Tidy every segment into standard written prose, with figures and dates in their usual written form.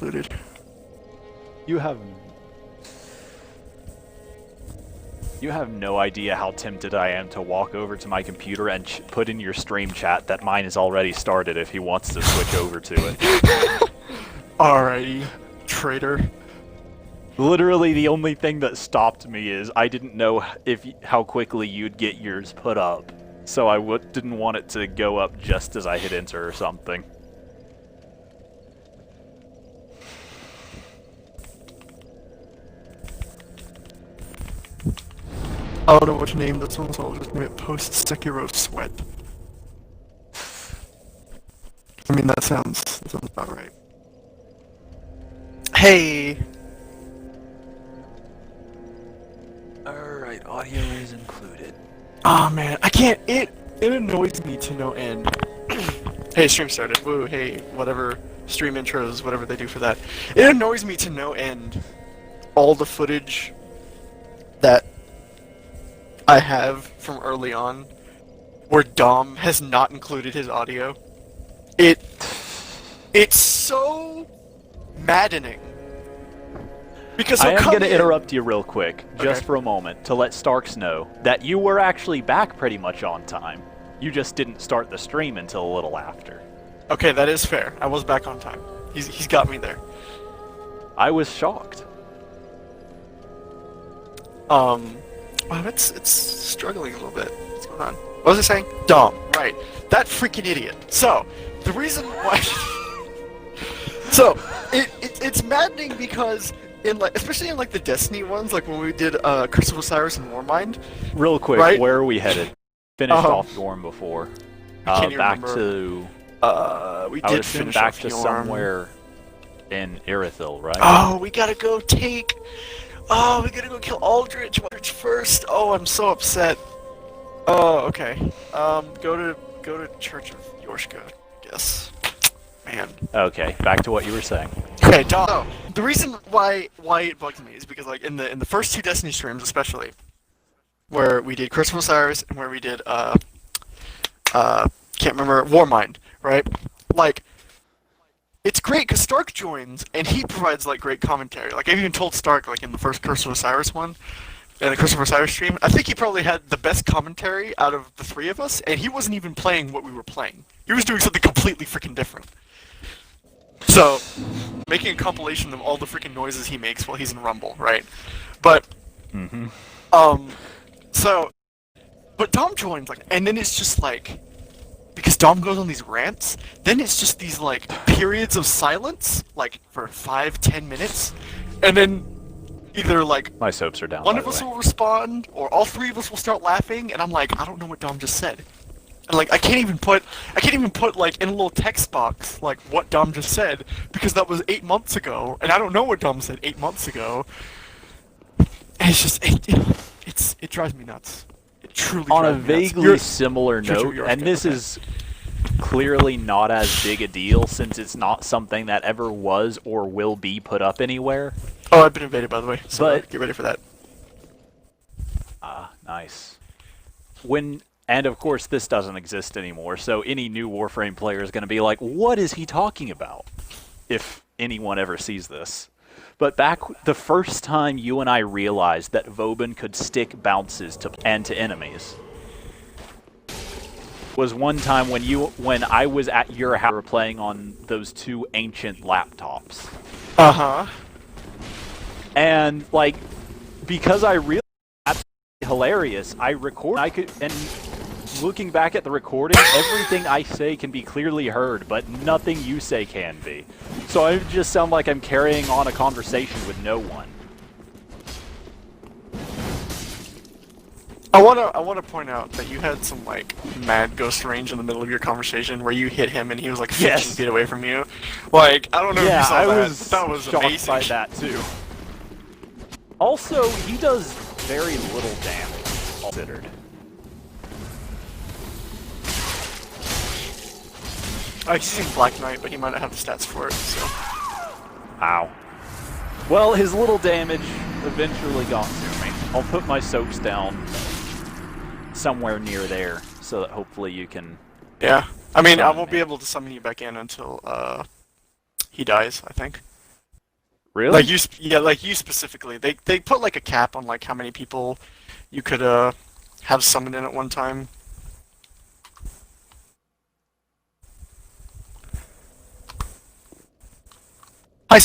included. You have... You have no idea how tempted I am to walk over to my computer and put in your stream chat that mine is already started if he wants to switch over to it. Alrighty, traitor. Literally the only thing that stopped me is I didn't know how quickly you'd get yours put up. So I didn't want it to go up just as I hit enter or something. I don't know what to name this one, so I'll just name it Post Sekiro Sweat. I mean, that sounds about right. Hey! Alright, audio is included. Aw, oh, man, I can't, it annoys me to no end. Hey, stream started, woo, hey, whatever, stream intros, whatever they do for that. It annoys me to no end, all the footage that I have from early on, where Dom has not included his audio. It's so maddening. Because I am going to interrupt you real quick, just Okay. for a moment, to let Starks know that you were actually back pretty much on time. You just didn't start the stream until a little after. Okay, that is fair. I was back on time. He's got me there. I was shocked. Wow, it's struggling a little bit. What's going on? What was I saying? Dom, right. That freaking idiot. So, the reason why... So, it's maddening because, especially in like the Destiny ones, like when we did Curse of Osiris and Warmind... Real quick, right? where are we headed? Finished off Dorm before. I can't even back remember. to... We I did would assume finish back off to Yorm. somewhere in Irithyll, right? Oh, we gotta go take... Oh, we gotta go kill Aldrich first. Oh, I'm so upset. Oh, okay. Go to Church of Yorshka, I guess. Man. Okay, back to what you were saying. Okay, Dom. So, the reason why it bugs me is because like in the first two Destiny streams especially, where we did Curse of Osiris and where we did can't remember Warmind, right? Like, it's great because Stark joins and he provides like great commentary. Like I've even told Stark like in the first Curse of Osiris one, in the Curse of Osiris stream, I think he probably had the best commentary out of the three of us, and he wasn't even playing what we were playing. He was doing something completely freaking different. So, making a compilation of all the freaking noises he makes while he's in Rumble, right? But, but Dom joins, like, and then it's just like, because Dom goes on these rants, then it's just these, like, periods of silence, like, for 5-10 minutes, and then either, like, My soaps are down, one by of the us way. will respond, or all three of us will start laughing, and I'm like, I don't know what Dom just said. And, like, I can't even put, like, in a little text box, like, what Dom just said, because that was 8 months ago, and I don't know what Dom said 8 months ago. And it's just, it drives me nuts. It truly On a drives me nuts. vaguely similar Church of note, Yorshka, and this okay. is clearly not as big a deal since it's not something that ever was or will be put up anywhere. Oh, I've been invaded, by the way, so But- get ready for that. Ah, nice. And of course this doesn't exist anymore, so any new Warframe player is going to be like, what is he talking about? If anyone ever sees this. But back the first time you and I realized that Vauban could stick bounces to enemies was one time when I was at your house, we were playing on those two ancient laptops. Uh-huh. And like, because I realized that's hilarious, and looking back at the recording, everything I say can be clearly heard, but nothing you say can be. So I just sound like I'm carrying on a conversation with no one. I wanna point out that you had some like mad ghost range in the middle of your conversation where you hit him and he was like 15 Yes. feet away from you. Like, I don't know if you saw I that. was That was shocked amazing. by that too. Also, he does very little damage, considered. He's using Black Knight, but he might not have the stats for it, so. Ow. Well, his little damage eventually got to me. I'll put my soaps down somewhere near there, so that hopefully you can... Yeah. I mean, I summon won't me. be able to summon you back in until, he dies, I think. Really? Like like you specifically. They put like a cap on like how many people you could have summoned in at one time. Hi.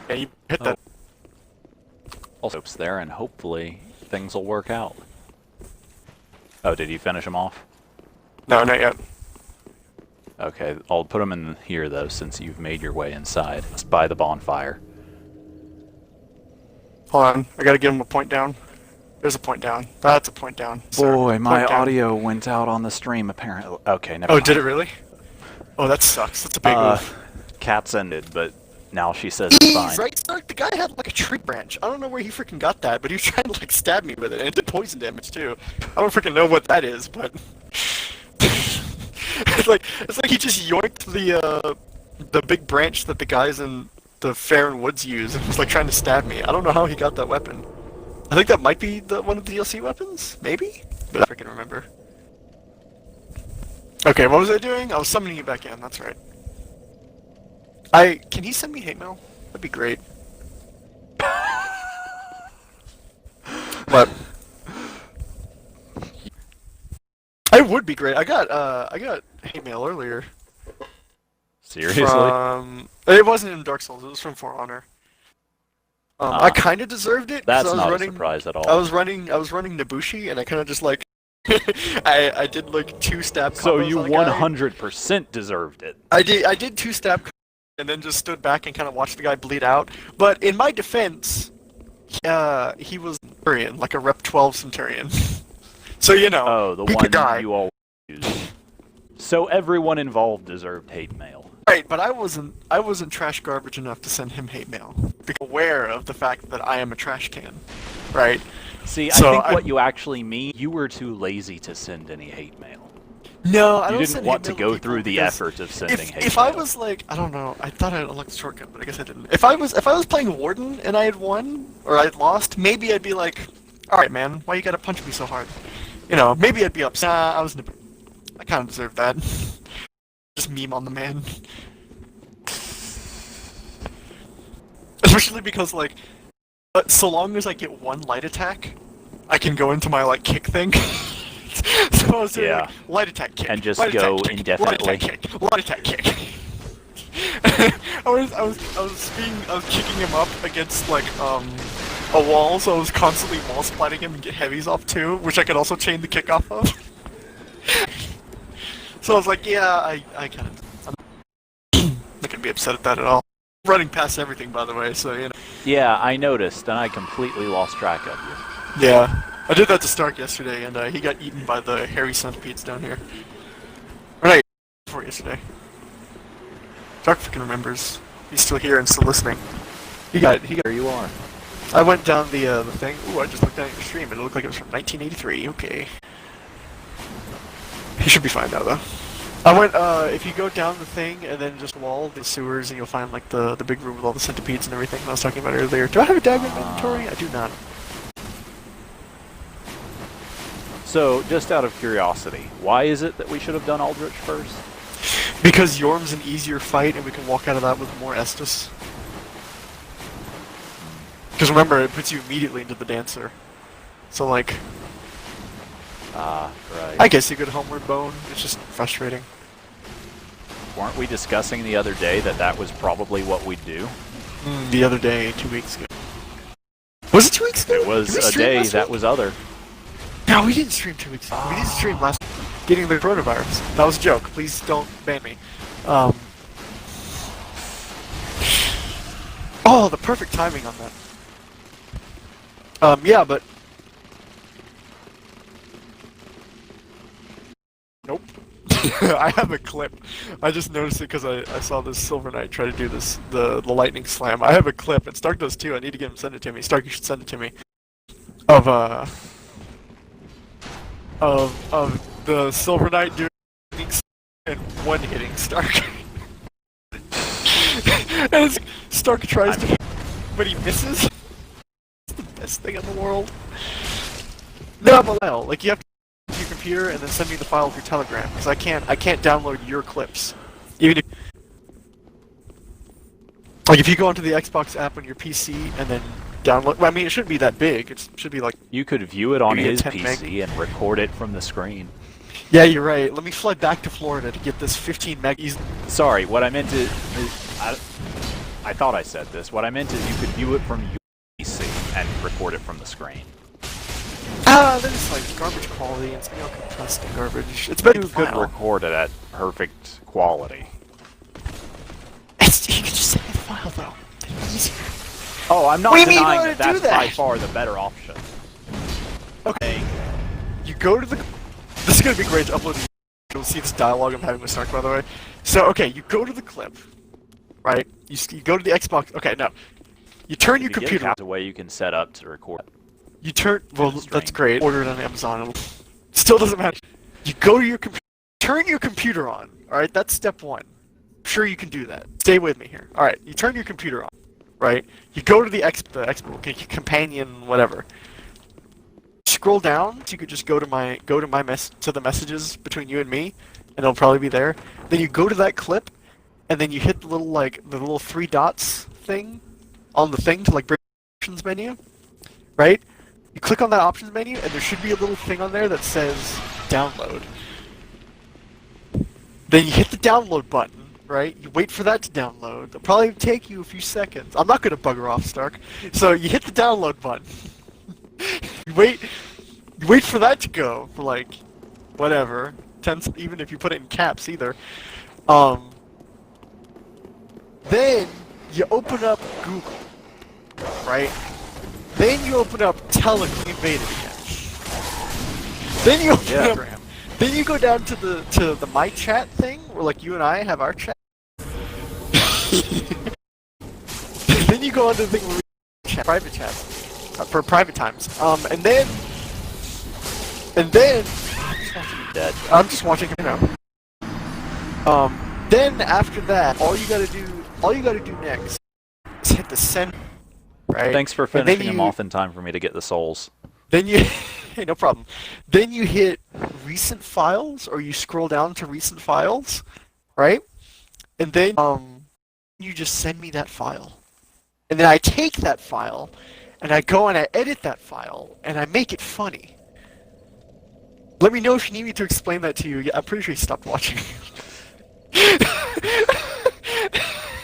Yeah, you hit that. Also, it's there, and hopefully things will work out. Oh, did you finish them off? No, not yet. Okay, I'll put them in here, though, since you've made your way inside. It's by the bonfire. Hold on, I gotta give him a point down. There's a point down. That's a point down. Sir. Boy, my Point down. audio went out on the stream, apparently. Okay, never Oh, mind. did it really? Oh, that sucks. That's a big move. Cat's ended, but now she says it's fine. Right, Stark? The guy had like a tree branch. I don't know where he freaking got that, but he was trying to like stab me with it, and it did poison damage too. I don't freaking know what that is, but it's like he just yoinked the big branch that the guys in the Fair Woods use and was like trying to stab me. I don't know how he got that weapon. I think that might be one of the DLC weapons, maybe? But I freaking remember. Okay, what was I doing? I was summoning you back in, that's right. Can he send me hate mail? That'd be great. What? It would be great. I got hate mail earlier. Seriously? It wasn't in Dark Souls, it was from For Honor. I kinda deserved it. That's I was not running, a surprise at all. I was running Nabushi, and I kinda just like I did like 2 stab combos. So you on a guy. 100% deserved it. I did 2 stab and then just stood back and kind of watched the guy bleed out. But in my defense, he was Centurion, like a Rep 12 Centurion. So you know, Oh, the he one could die. you always use. So everyone involved deserved hate mail. Right, but I wasn't trash garbage enough to send him hate mail. Be aware of the fact that I am a trash can, right? See, So I think what you actually mean, you were too lazy to send any hate mail. No, I You don't didn't send want hate to mail go people through the because effort of sending hate mail. If I was like, I don't know, I thought I unlocked the shortcut, but I guess I didn't. If I was playing Warden and I had won or I'd lost, maybe I'd be like, all right, man, why you gotta punch me so hard? You know, maybe I'd be upset. Nah, I kind of deserve that. Just meme on the man. Especially because like, so long as I get 1 light attack, I can go into my like kick thing. So I was doing like, light attack kick, And just light go attack, kick, indefinitely. Light attack kick, light attack kick. I was kicking him up against like a wall, so I was constantly wall splatting him and get heavies off too, which I could also chain the kick off of. So I was like, yeah, I kind of, I'm not gonna be upset at that at all. Running past everything, by the way, so you know. Yeah, I noticed, and I completely lost track of you. Yeah, I did that to Stark yesterday, and he got eaten by the hairy centipedes down here. Or not before yesterday. Stark freaking remembers. He's still here and still listening. There you are. I went down the thing. Ooh, I just looked down at your stream, and it looked like it was from 1983. Okay. He should be fine now, though. I went, if you go down the thing and then just wall the sewers, and you'll find, like, the big room with all the centipedes and everything I was talking about earlier. Do I have a dagger in my inventory? I do not. So, just out of curiosity, why is it that we should have done Aldrich first? Because Yorm's an easier fight, and we can walk out of that with more Estus. Because remember, it puts you immediately into the Dancer. So, like... Right. I guess you could Homeward Bone. It's just frustrating. Weren't we discussing the other day that that was probably what we'd do? The other day, 2 weeks ago. Was it 2 weeks ago? It was Did we a stream day last that week? was other. No, we didn't stream 2 weeks ago. We didn't stream last week. Getting the coronavirus. That was a joke. Please don't ban me. Oh, the perfect timing on that. Yeah, but... Nope. I have a clip. I just noticed it because I saw this Silver Knight try to do this, the lightning slam. I have a clip, and Stark does too. I need to get him to send it to me. Stark, you should send it to me. Of the Silver Knight doing and one-hitting Stark. And it's, Stark tries to, but he misses. It's the best thing in the world. No, but well, like you have to use your here and then send me the file through Telegram because I can't download your clips. Even if, like if you go onto the Xbox app on your PC and then download, well, I mean it shouldn't be that big. It should be like You could view it on maybe a his 10 meg. PC and record it from the screen. Yeah, you're right. Let me fly back to Florida to get this 15 meg. Sorry, what I meant is I thought I said this. What I meant is you could view it from your PC and record it from the screen. Ah, then it's like garbage quality. It's all compressed and garbage. It's better You to could record it at perfect quality. You can just save the file though. It's easier. Oh, I'm not What do you mean you denying wanna that that's do that? by far the better option. Okay. You go to the. This is gonna be great to upload. You'll see this dialogue I'm having with Stark, by the way. So, okay, you go to the clip, right? You go to the Xbox. Okay, no. You turn your computer on. There's a way you can set up to record. You turn. Well, the stream. that's great. Order it on Amazon. Still doesn't matter. You go to your computer. Turn your computer on. All right, that's step one. I'm sure you can do that. Stay with me here. All right, you turn your computer on. Right? You go to the companion, whatever. Scroll down, so you could just go to the messages between you and me, and it'll probably be there. Then you go to that clip, and then you hit the little three dots thing on the thing to bring the options menu, right? You click on that options menu, and there should be a little thing on there that says download. Then you hit the download button, right? You wait for that to download. It'll probably take you a few seconds. I'm not gonna bugger off, Stark. So you hit the download button. You wait for that to go for whatever, 10, even if you put it in caps either. Then you open up Google, right? Then you open up Telegram, invaded again. Then you open up Telegram. Then you go down to the My Chat thing where you and I have our chat. Then you go onto the thing where we chat, private chats. For private times. And then I'm just watching him now. Then after that, all you gotta do next is hit the send, right? Thanks for finishing him off in time for me to get the souls. Then you, hey, no problem. Then you hit recent files, or you scroll down to recent files, right? And then you just send me that file, and then I take that file. And I go and I edit that file, and I make it funny. Let me know if you need me to explain that to you. I'm pretty sure you stopped watching.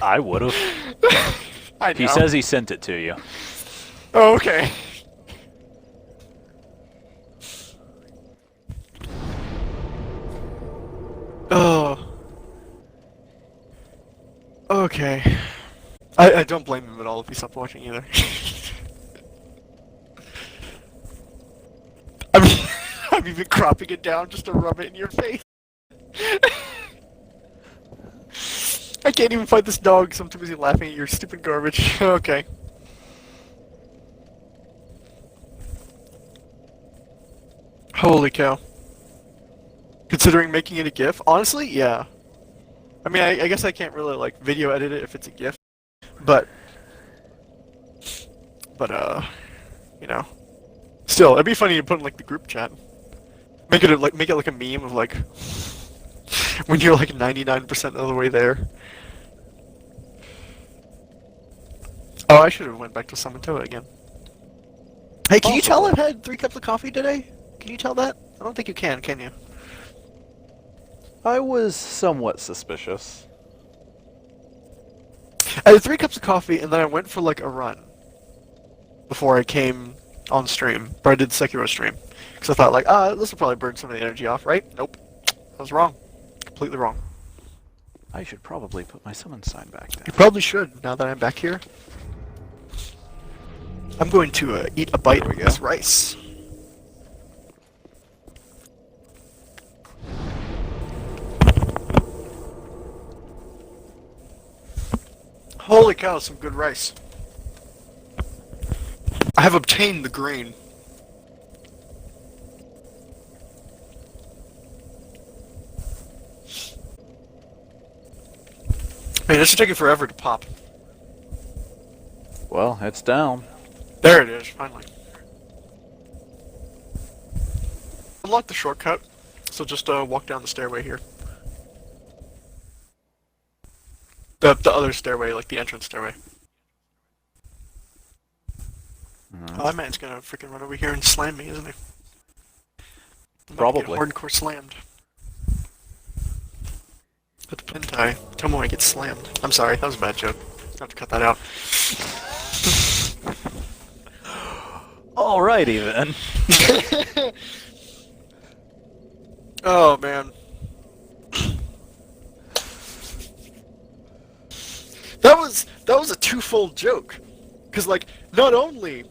I would've. I know. He says he sent it to you. Oh, okay. Oh. Okay. I don't blame him at all if he stopped watching either. I'm even cropping it down just to rub it in your face. I can't even fight this dog, so I'm too busy laughing at your stupid garbage. Okay. Holy cow. Considering making it a GIF? Honestly, yeah. I mean, I guess I can't really, video edit it if it's a GIF. But, you know. Still, it'd be funny to put in, the group chat. Make it like a meme of, when you're, 99% of the way there. Oh, I should have went back to Samatoa again. Hey, can you tell I've had 3 cups of coffee today? Can you tell that? I don't think you can you? I was somewhat suspicious. I had 3 cups of coffee, and then I went for, a run. Before I came on stream. Or I did the Sekiro stream. Because I thought, this will probably burn some of the energy off, right? Nope. I was wrong. Completely wrong. I should probably put my summon sign back down. You probably should, now that I'm back here. I'm going to eat a bite of this rice. Holy cow, some good rice. I have obtained the grain. Man, this is taking forever to pop. Well, it's down. There it is, finally. unlock the shortcut, so just walk down the stairway here. The other stairway, like the entrance stairway. Oh, that man's gonna freaking run over here and slam me, isn't he? Probably. Hardcore slammed. But the hentai, tell me when I get slammed. I'm sorry, that was a bad joke. I have to cut that out. Alrighty then. Oh man. That was a twofold joke. Cause like not only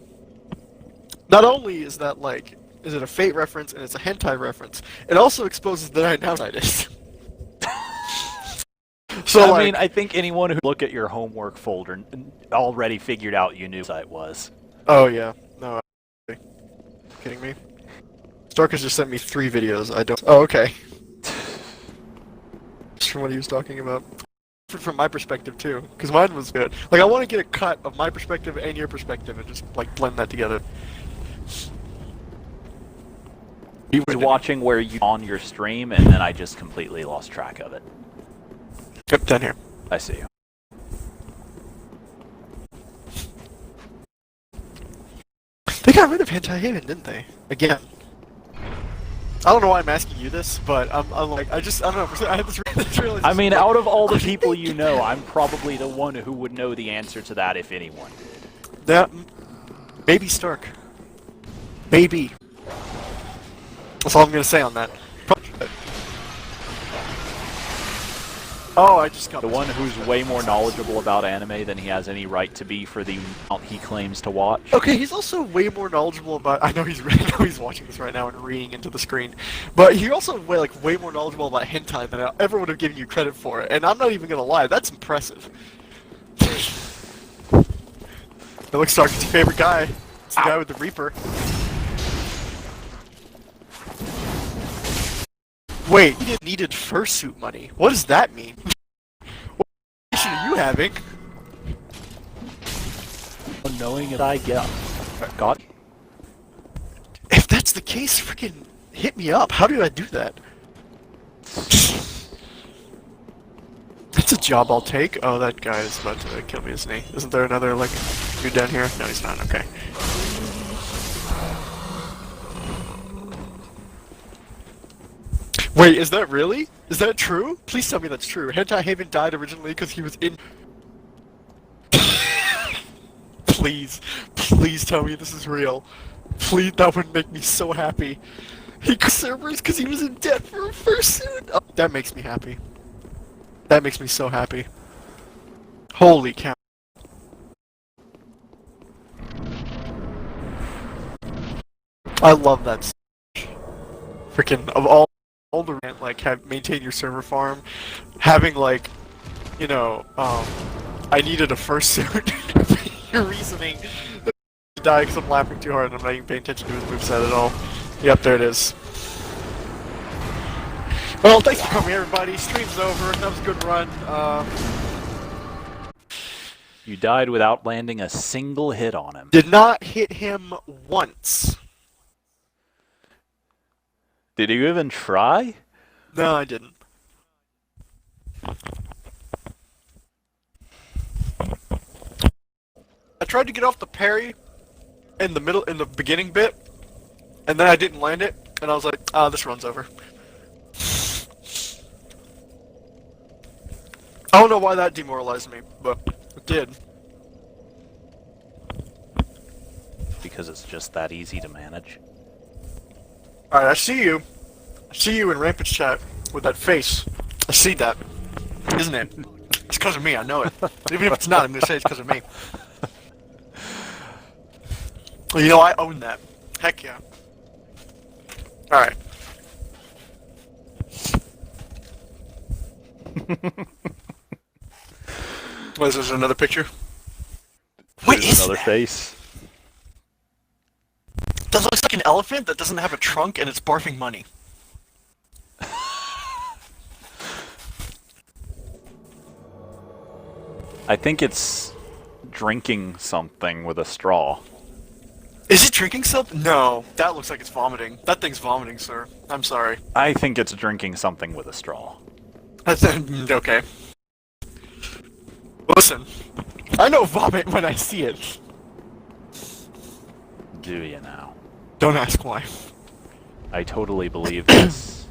is that like is it a Fate reference and it's a hentai reference, it also exposes that I know it. So I mean, I think anyone who look at your homework folder already figured out you knew what it was. Oh yeah. No, kidding me? Starkus just sent me 3 videos. I don't. Oh, okay. Just from what he was talking about. From my perspective too, because mine was good. Like I want to get a cut of my perspective and your perspective and just like blend that together. He was watching where you on your stream, and then I just completely lost track of it. Yep, down here. I see you. They got rid of Hentai Haven, didn't they? Again. I don't know why I'm asking you this, but I'm like, I don't know, I have this realization. I mean, out of all the people you know, I'm probably the one who would know the answer to that, if anyone. That, maybe Stark. Maybe. That's all I'm gonna say on that. Oh, I just got the one who's way more knowledgeable about anime than he has any right to be for the amount he claims to watch. Okay, he's also way more knowledgeable about. I know he's watching this right now and reading into the screen, but he also way more knowledgeable about hentai than I ever would have given you credit for. And I'm not even gonna lie, that's impressive. That looks Stark's your favorite guy. It's the guy with the Reaper. Wait, he needed fursuit money. What does that mean? What information are you having? Knowing it, I get. God. If that's the case, freaking hit me up. How do I do that? That's a job I'll take. Oh, that guy is about to kill me, isn't he? Isn't there another, like, dude down here? No, he's not. Okay. Wait, is that really? Is that true? Please tell me that's true. Hentai Haven died originally because he was in... Please. Please tell me this is real. Please, that would make me so happy. He quit servers because he was in debt for a fursuit. Oh, that makes me happy. That makes me so happy. Holy cow. I love that. Freaking, of all the like maintain your server farm, having like, you know, I needed a fursuit. Your reasoning that he died because I'm laughing too hard and I'm not even paying attention to his moveset at all. Yep, there it is. Well, thanks for coming, everybody. Stream's over. That was a good run. You died without landing a single hit on him. Did not hit him once. Did you even try? No, I didn't. I tried to get off the parry in the beginning bit, and then I didn't land it, and I was like, ah, this run's over. I don't know why that demoralized me, but it did. Because it's just that easy to manage. Alright, I see you. I see you in Rampage chat with that face. I see that. Isn't it? It's because of me, I know it. Even if it's not, I'm gonna say it's because of me. You know, I own that. Heck yeah. Alright. What is this, another picture? What is another that? face. That looks like an elephant that doesn't have a trunk and it's barfing money. I think it's drinking something with a straw. Is it drinking something? No, that looks like it's vomiting. That thing's vomiting, sir. I'm sorry. I think it's drinking something with a straw. That's okay. Listen, I know vomit when I see it. Do you now? Don't ask why. I totally believe this.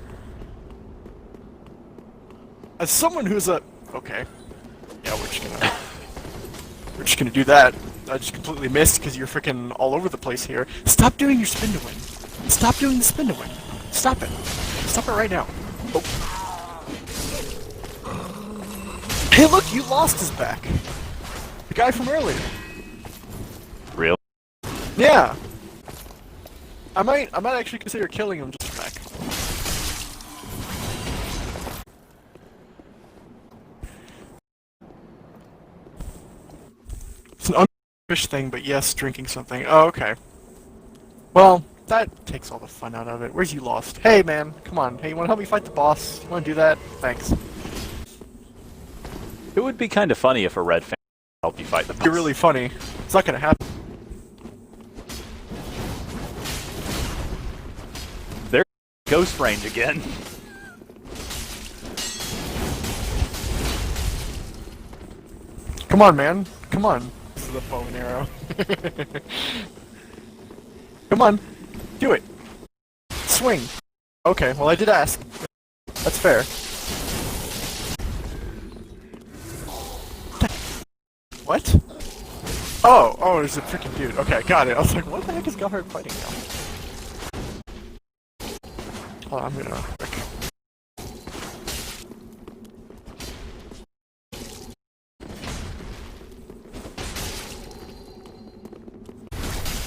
As someone who's a... Okay. Yeah, we're just gonna do that. I just completely missed because you're freaking all over the place here. Stop doing your spin to win. Stop doing the spin to win. Stop it. Stop it right now. Oh. Hey, look, you lost his back. The guy from earlier. Really? Yeah. I might actually consider killing him just for back. It's an unfish thing, but yes, drinking something. Oh, okay. Well, that takes all the fun out of it. Where's you lost? Hey, man, come on. Hey, you wanna help me fight the boss? You wanna do that? Thanks. It would be kind of funny if a red fan helped you fight the boss. You're really funny. It's not gonna happen. There's ghost range again. Come on, man. Come on. This is a bow and arrow. Come on. Do it. Swing. Okay, well I did ask. That's fair. What? Oh, there's a freaking dude. Okay, got it. I was like, what the heck is Gallard fighting now? Hold on, I'm gonna...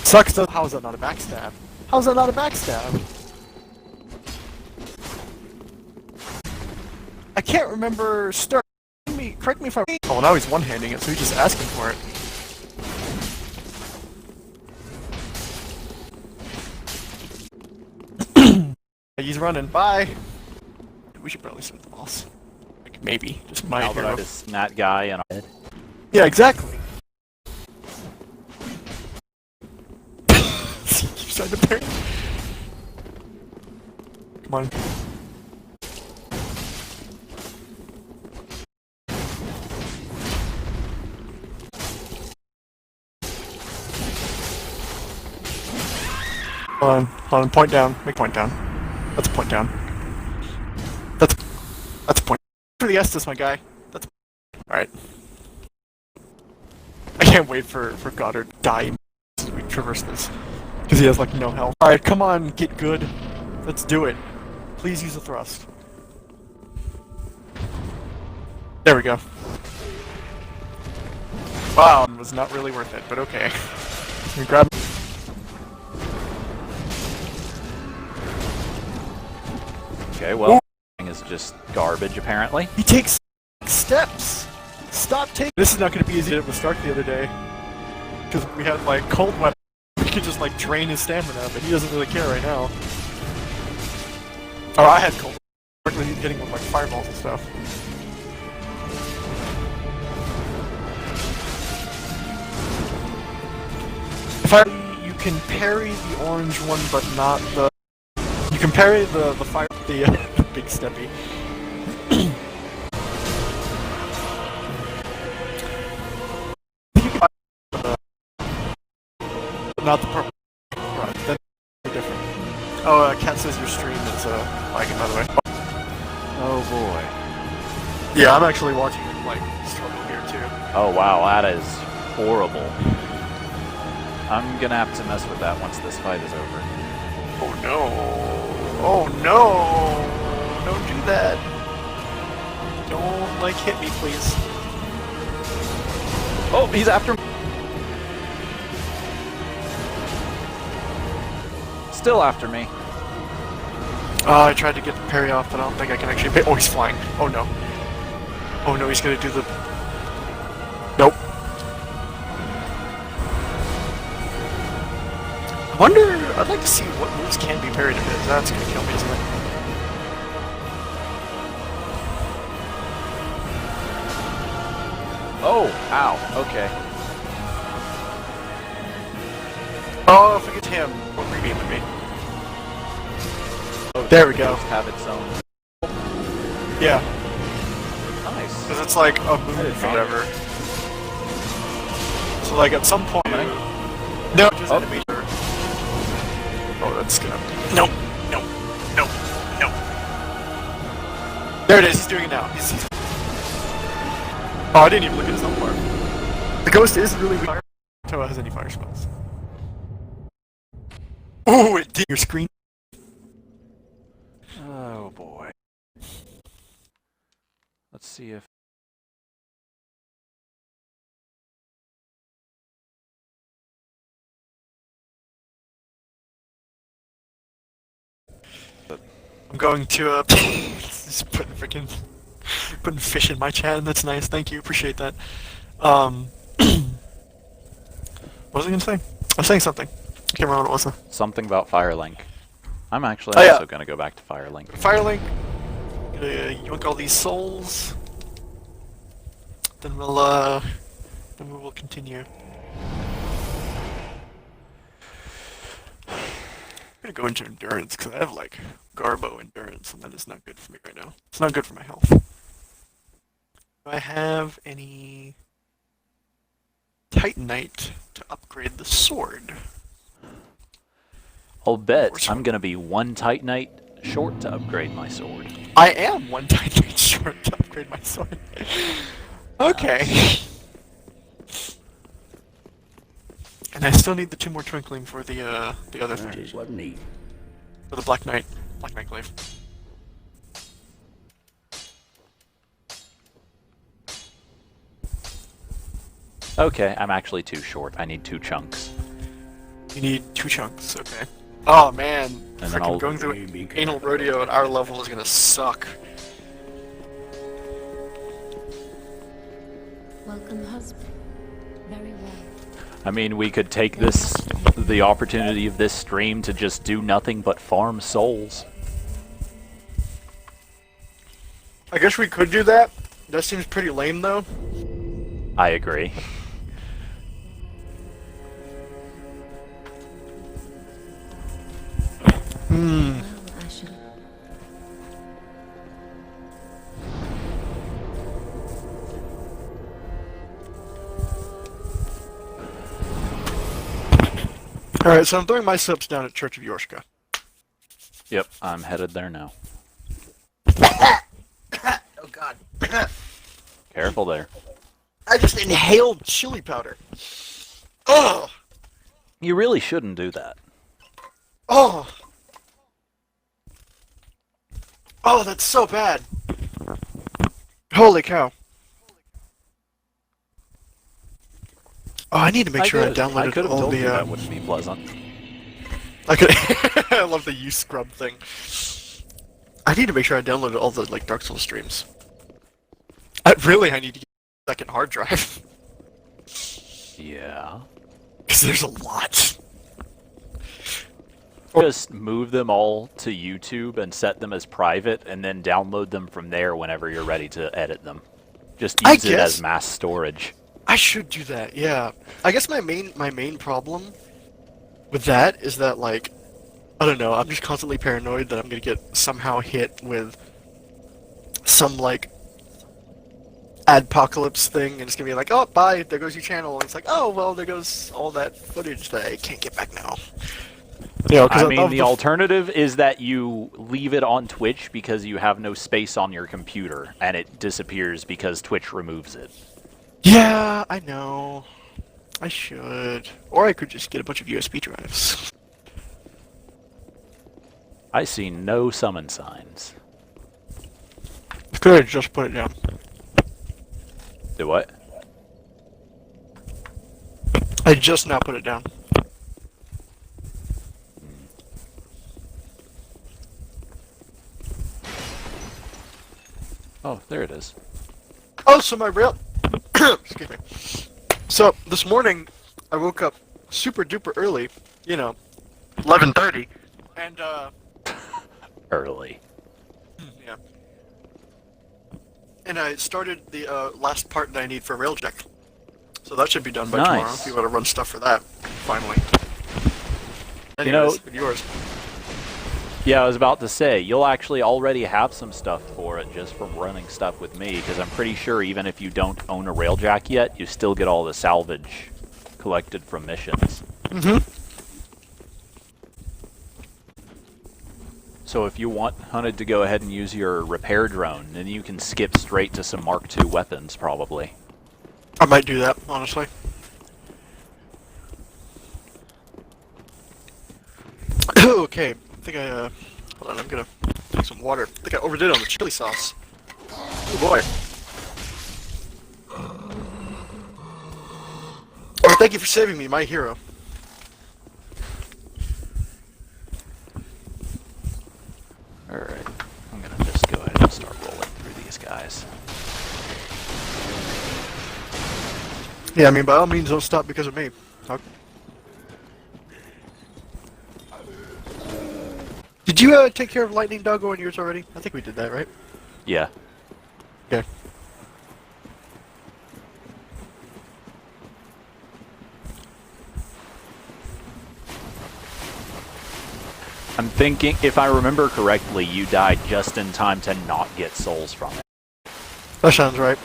Sucks though. How is that not a backstab? How is that not a backstab? I can't remember start. Correct me if I'm... Oh, well, now he's one-handing it, so he's just asking for it. He's running. Bye! We should probably set the boss. Like, maybe. Just my hero. Alvarez, that guy, and our head. Yeah, exactly. You tried to parry. Come on. Hold on, point down. Make point down. That's a point down. That's a point. For the Estus, my guy. That's alright. I can't wait for Goddard to die as we traverse this. Because he has like no health. Alright, come on, get good. Let's do it. Please use a thrust. There we go. Wow, it was not really worth it, but okay. Can we grab Okay, well, is just garbage, apparently. He takes steps! Stop taking- This is not gonna be easy as it was Stark the other day. Because we had, like, cold weapons. We could just, like, drain his stamina, but he doesn't really care right now. Oh, I had cold weapons. He's hitting with, like, fireballs and stuff. If I- You can parry the orange one, but not the- You can parry the fire- the big steppy. You can but not the purple. Right, that's different. Oh, Cat says your stream is lagging, by the way. Oh boy. Yeah, I'm actually watching it, like, struggle here, too. Oh wow, that is horrible. I'm gonna have to mess with that once this fight is over. Oh no! Oh no! Don't do that! Don't, like, hit me, please. Oh, he's after me. Still after me. I tried to get the parry off, but I don't think I can actually oh, he's flying. Oh no. Oh no, he's gonna do the... Nope. I wonder... I'd like to see what moves can be parried a bit. That's gonna kill me, isn't it? Oh, ow, okay. Oh, if we get him, what rebeam with me? Oh, There we go. Just have its own. Yeah, Nice. because it's like a move did or not. whatever. So like at some point... No, just enemy. Oh, that's gonna... No, no, no, no. There it is, he's doing it now. He's... Oh, I didn't even look at his own part. The ghost is really weak. Toa has any fire spells. Ooh, it did your screen. Oh boy. Let's see if. I'm going to, just putting fish in my chat, that's nice, thank you, appreciate that. What was I gonna say? I was saying something. I can't remember what it was. Something about Firelink. I'm actually Oh, yeah. also gonna go back to Firelink. Firelink, yoink all these souls, then we will continue. I'm gonna go into endurance, because I have, like, Garbo endurance, and that is not good for me right now. It's not good for my health. Do I have any Titanite to upgrade the sword? I'll bet I'm gonna be one Titanite short to upgrade my sword. I am one Titanite short to upgrade my sword. Okay. And I still need the 2 more twinkling for the other thing. What neat. For the Black Knight glaive. Okay, I'm actually too short. I need 2 chunks. You need 2 chunks, okay. Oh man, And then I'll going through anal rodeo at our level is gonna suck. Welcome, husband. Very well. I mean, we could take the opportunity of this stream to just do nothing but farm souls. I guess we could do that. That seems pretty lame though. I agree. Well, I should. Alright, so I'm throwing my subs down at Church of Yorshka. Yep, I'm headed there now. Oh god. Careful there. I just inhaled chili powder. Oh! You really shouldn't do that. Oh! Oh, that's so bad. Holy cow. Oh, I need to make sure I I downloaded could have all told you the, that wouldn't be pleasant. I could. I love the use scrub thing. I need to make sure I downloaded all the, like, Dark Souls streams. I need to get a second hard drive. Yeah. Because there's a lot. Just move them all to YouTube and set them as private, and then download them from there whenever you're ready to edit them. Just use it as mass storage. I should do that, yeah. I guess my main problem with that is that, like, I don't know, I'm just constantly paranoid that I'm gonna get somehow hit with some, like, adpocalypse thing, and it's gonna be like, oh, bye, there goes your channel, and it's like, oh, well, there goes all that footage that I can't get back now. You know, I mean, the alternative is that you leave it on Twitch because you have no space on your computer, and it disappears because Twitch removes it. Yeah, I know. I should. Or I could just get a bunch of USB drives. I see no summon signs. Could just put it down. Do what? I just now put it down. Oh, there it is. Oh, so my real... Excuse me. So, this morning, I woke up super duper early, you know, 11:30, and, Early. yeah. And I started the, last part that I need for Railjack. So that should be done by tomorrow, Nice. if you want to run stuff for that, finally. know- yours. Yeah, I was about to say, you'll actually already have some stuff for it just from running stuff with me, because I'm pretty sure even if you don't own a railjack yet, you still get all the salvage collected from missions. Mm-hmm. So if you want Hunted to go ahead and use your repair drone, then you can skip straight to some Mark II weapons, probably. I might do that, honestly. Okay, I think hold on, I'm gonna take some water. I think I overdid it on the chili sauce. Oh boy. Oh, thank you for saving me, my hero. Alright, I'm gonna just go ahead and start rolling through these guys. Yeah, I mean, by all means, don't stop because of me. Did you take care of Lightning Doggo on yours already? I think we did that, right? Yeah. Okay. I'm thinking, if I remember correctly, you died just in time to not get souls from it. That sounds right.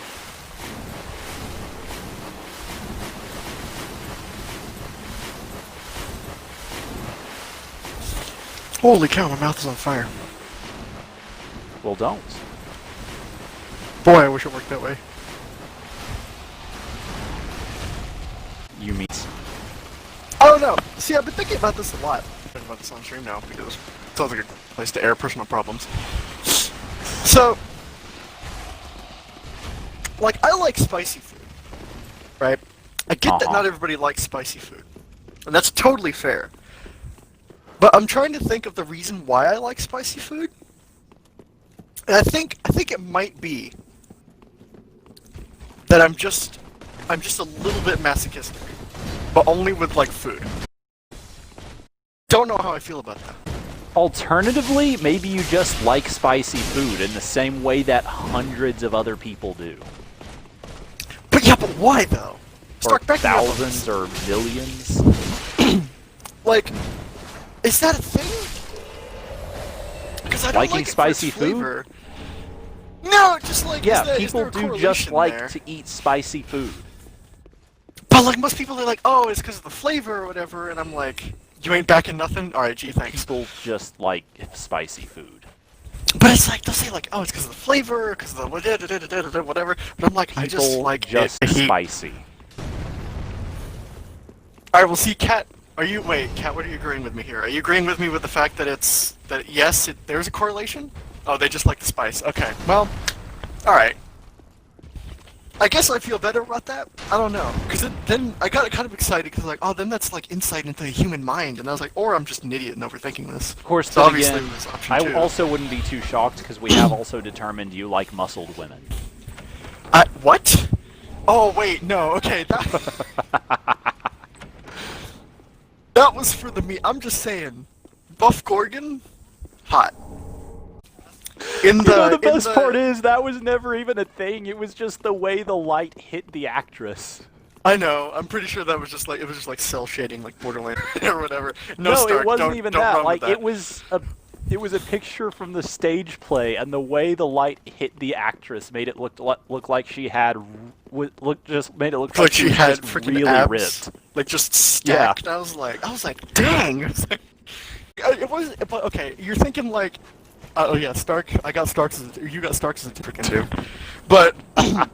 Holy cow, my mouth is on fire. Well, don't. Boy, I wish it worked that way. You mean... Oh no! See, I've been thinking about this a lot. I'm thinking about this on stream now because it sounds like a place to air personal problems. So, like, I like spicy food, right? I get that not everybody likes spicy food, and that's totally fair. But I'm trying to think of the reason why I like spicy food, and I think it might be that I'm just a little bit masochistic, but only with like food. Don't know how I feel about that. Alternatively, maybe you just like spicy food in the same way that hundreds of other people do. But yeah, but why though? Or Back me up on thousands this. or millions. Like, is that a thing? Because I don't Liking like it spicy for its food? flavor. No, just like Yeah, is there people a do just correlation like there? to eat spicy food. But like most people are like, oh, it's because of the flavor or whatever, and I'm like, you ain't backing nothing? Alright, gee, thanks. People just like spicy food. But it's like, they'll say like, oh, it's because of the flavor, because of the whatever, but I'm like, I just People like just it. spicy. Alright, well see, Kat, Kat, what are you agreeing with me here? Are you agreeing with me with the fact that yes, there's a correlation? Oh, they just like the spice. Okay, well, alright. I guess I feel better about that. I don't know, because then I got kind of excited because like, oh, then that's like insight into the human mind, and I was like, or I'm just an idiot and overthinking this. Of course, So then obviously again, it was option I 2. also wouldn't be too shocked because we have also determined you like muscled women. What? Oh wait, no. Okay, that that was for the me. I'm just saying, Buff Gorgon, hot. In The best part is that was never even a thing. It was just the way the light hit the actress. I know. I'm pretty sure that was just like cell shading, like Borderlands or whatever. No, Stark, it wasn't don't, even don't that. run with Like that. it was a picture from the stage play, and the way the light hit the actress made it look like she had made it look like she was had just freaking really abs, ripped. like just stacked. I was like, dang. It was, but okay. You're thinking like, oh yeah, Stark. You got Starks as a freaking too. But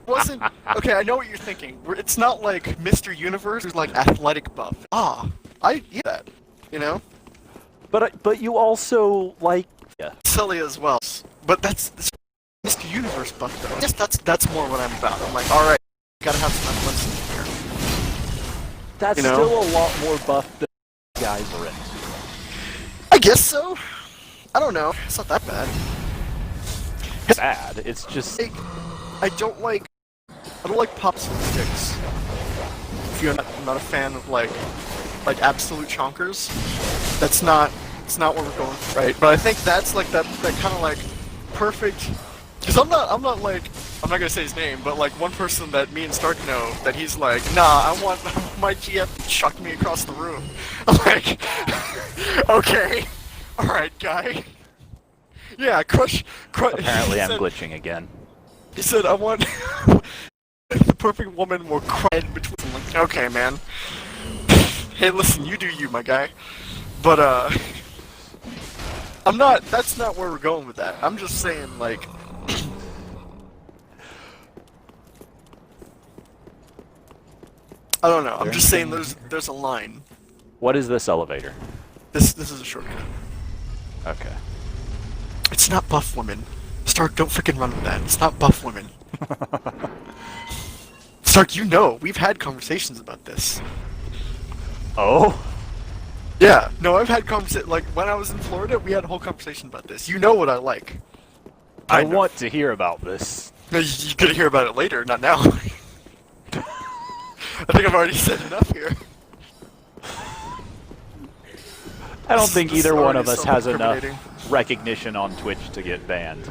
wasn't okay. I know what you're thinking. It's not like Mr. Universe who's like athletic buff. I get that. You know. But you also like Sully as well. But that's Mr. Universe buff though. I guess that's more what I'm about. I'm like, all right, gotta have some athleticism here. that's you know? still a lot more buff than guys are in. I guess so. I don't know. It's not that bad. Bad. It's just Like, I don't like popsicle sticks. If you're not a fan of like absolute chonkers, it's not what we're going for, right? But I think that's like that kind of like perfect Because I'm not like, I'm not gonna say his name, but like one person that me and Stark know that he's like, nah, I want my GF to chuck me across the room. I'm like, okay, alright, guy. Yeah, crush. Apparently, he I'm said, glitching again. He said, I want the perfect woman will cry in between. I'm like, okay, man. Hey, listen, you do you, my guy. But, I'm not, that's not where we're going with that. I'm just saying, like, I don't know. I'm just saying there's a line. What is this elevator? This is a shortcut. Okay. It's not buff women. Stark, don't freaking run with that. It's not buff women. Stark, you know, we've had conversations about this. Oh? Yeah, no, I've had like, when I was in Florida, we had a whole conversation about this. You know what I like. I Kind of. want to hear about this. No, you could hear about it later, not now. I think I've already said enough here. I don't think This is either one already of us has enough self-incriminating. recognition on Twitch to get banned.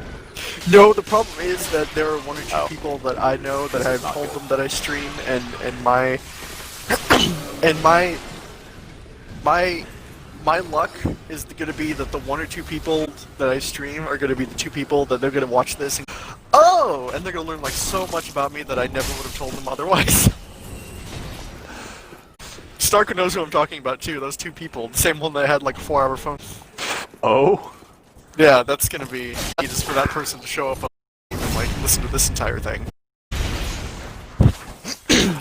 No, the problem is that there are one or two Oh. people that I know that I've not told good. them that I stream, and my and my luck is gonna be that the one or two people that I stream are gonna be the two people that they're gonna watch this and oh, and they're gonna learn like so much about me that I never would have told them otherwise. Starker knows who I'm talking about too. Those two people, the same one that had like a 4-hour phone. Oh? Yeah, that's gonna be just for that person to show up and like listen to this entire thing.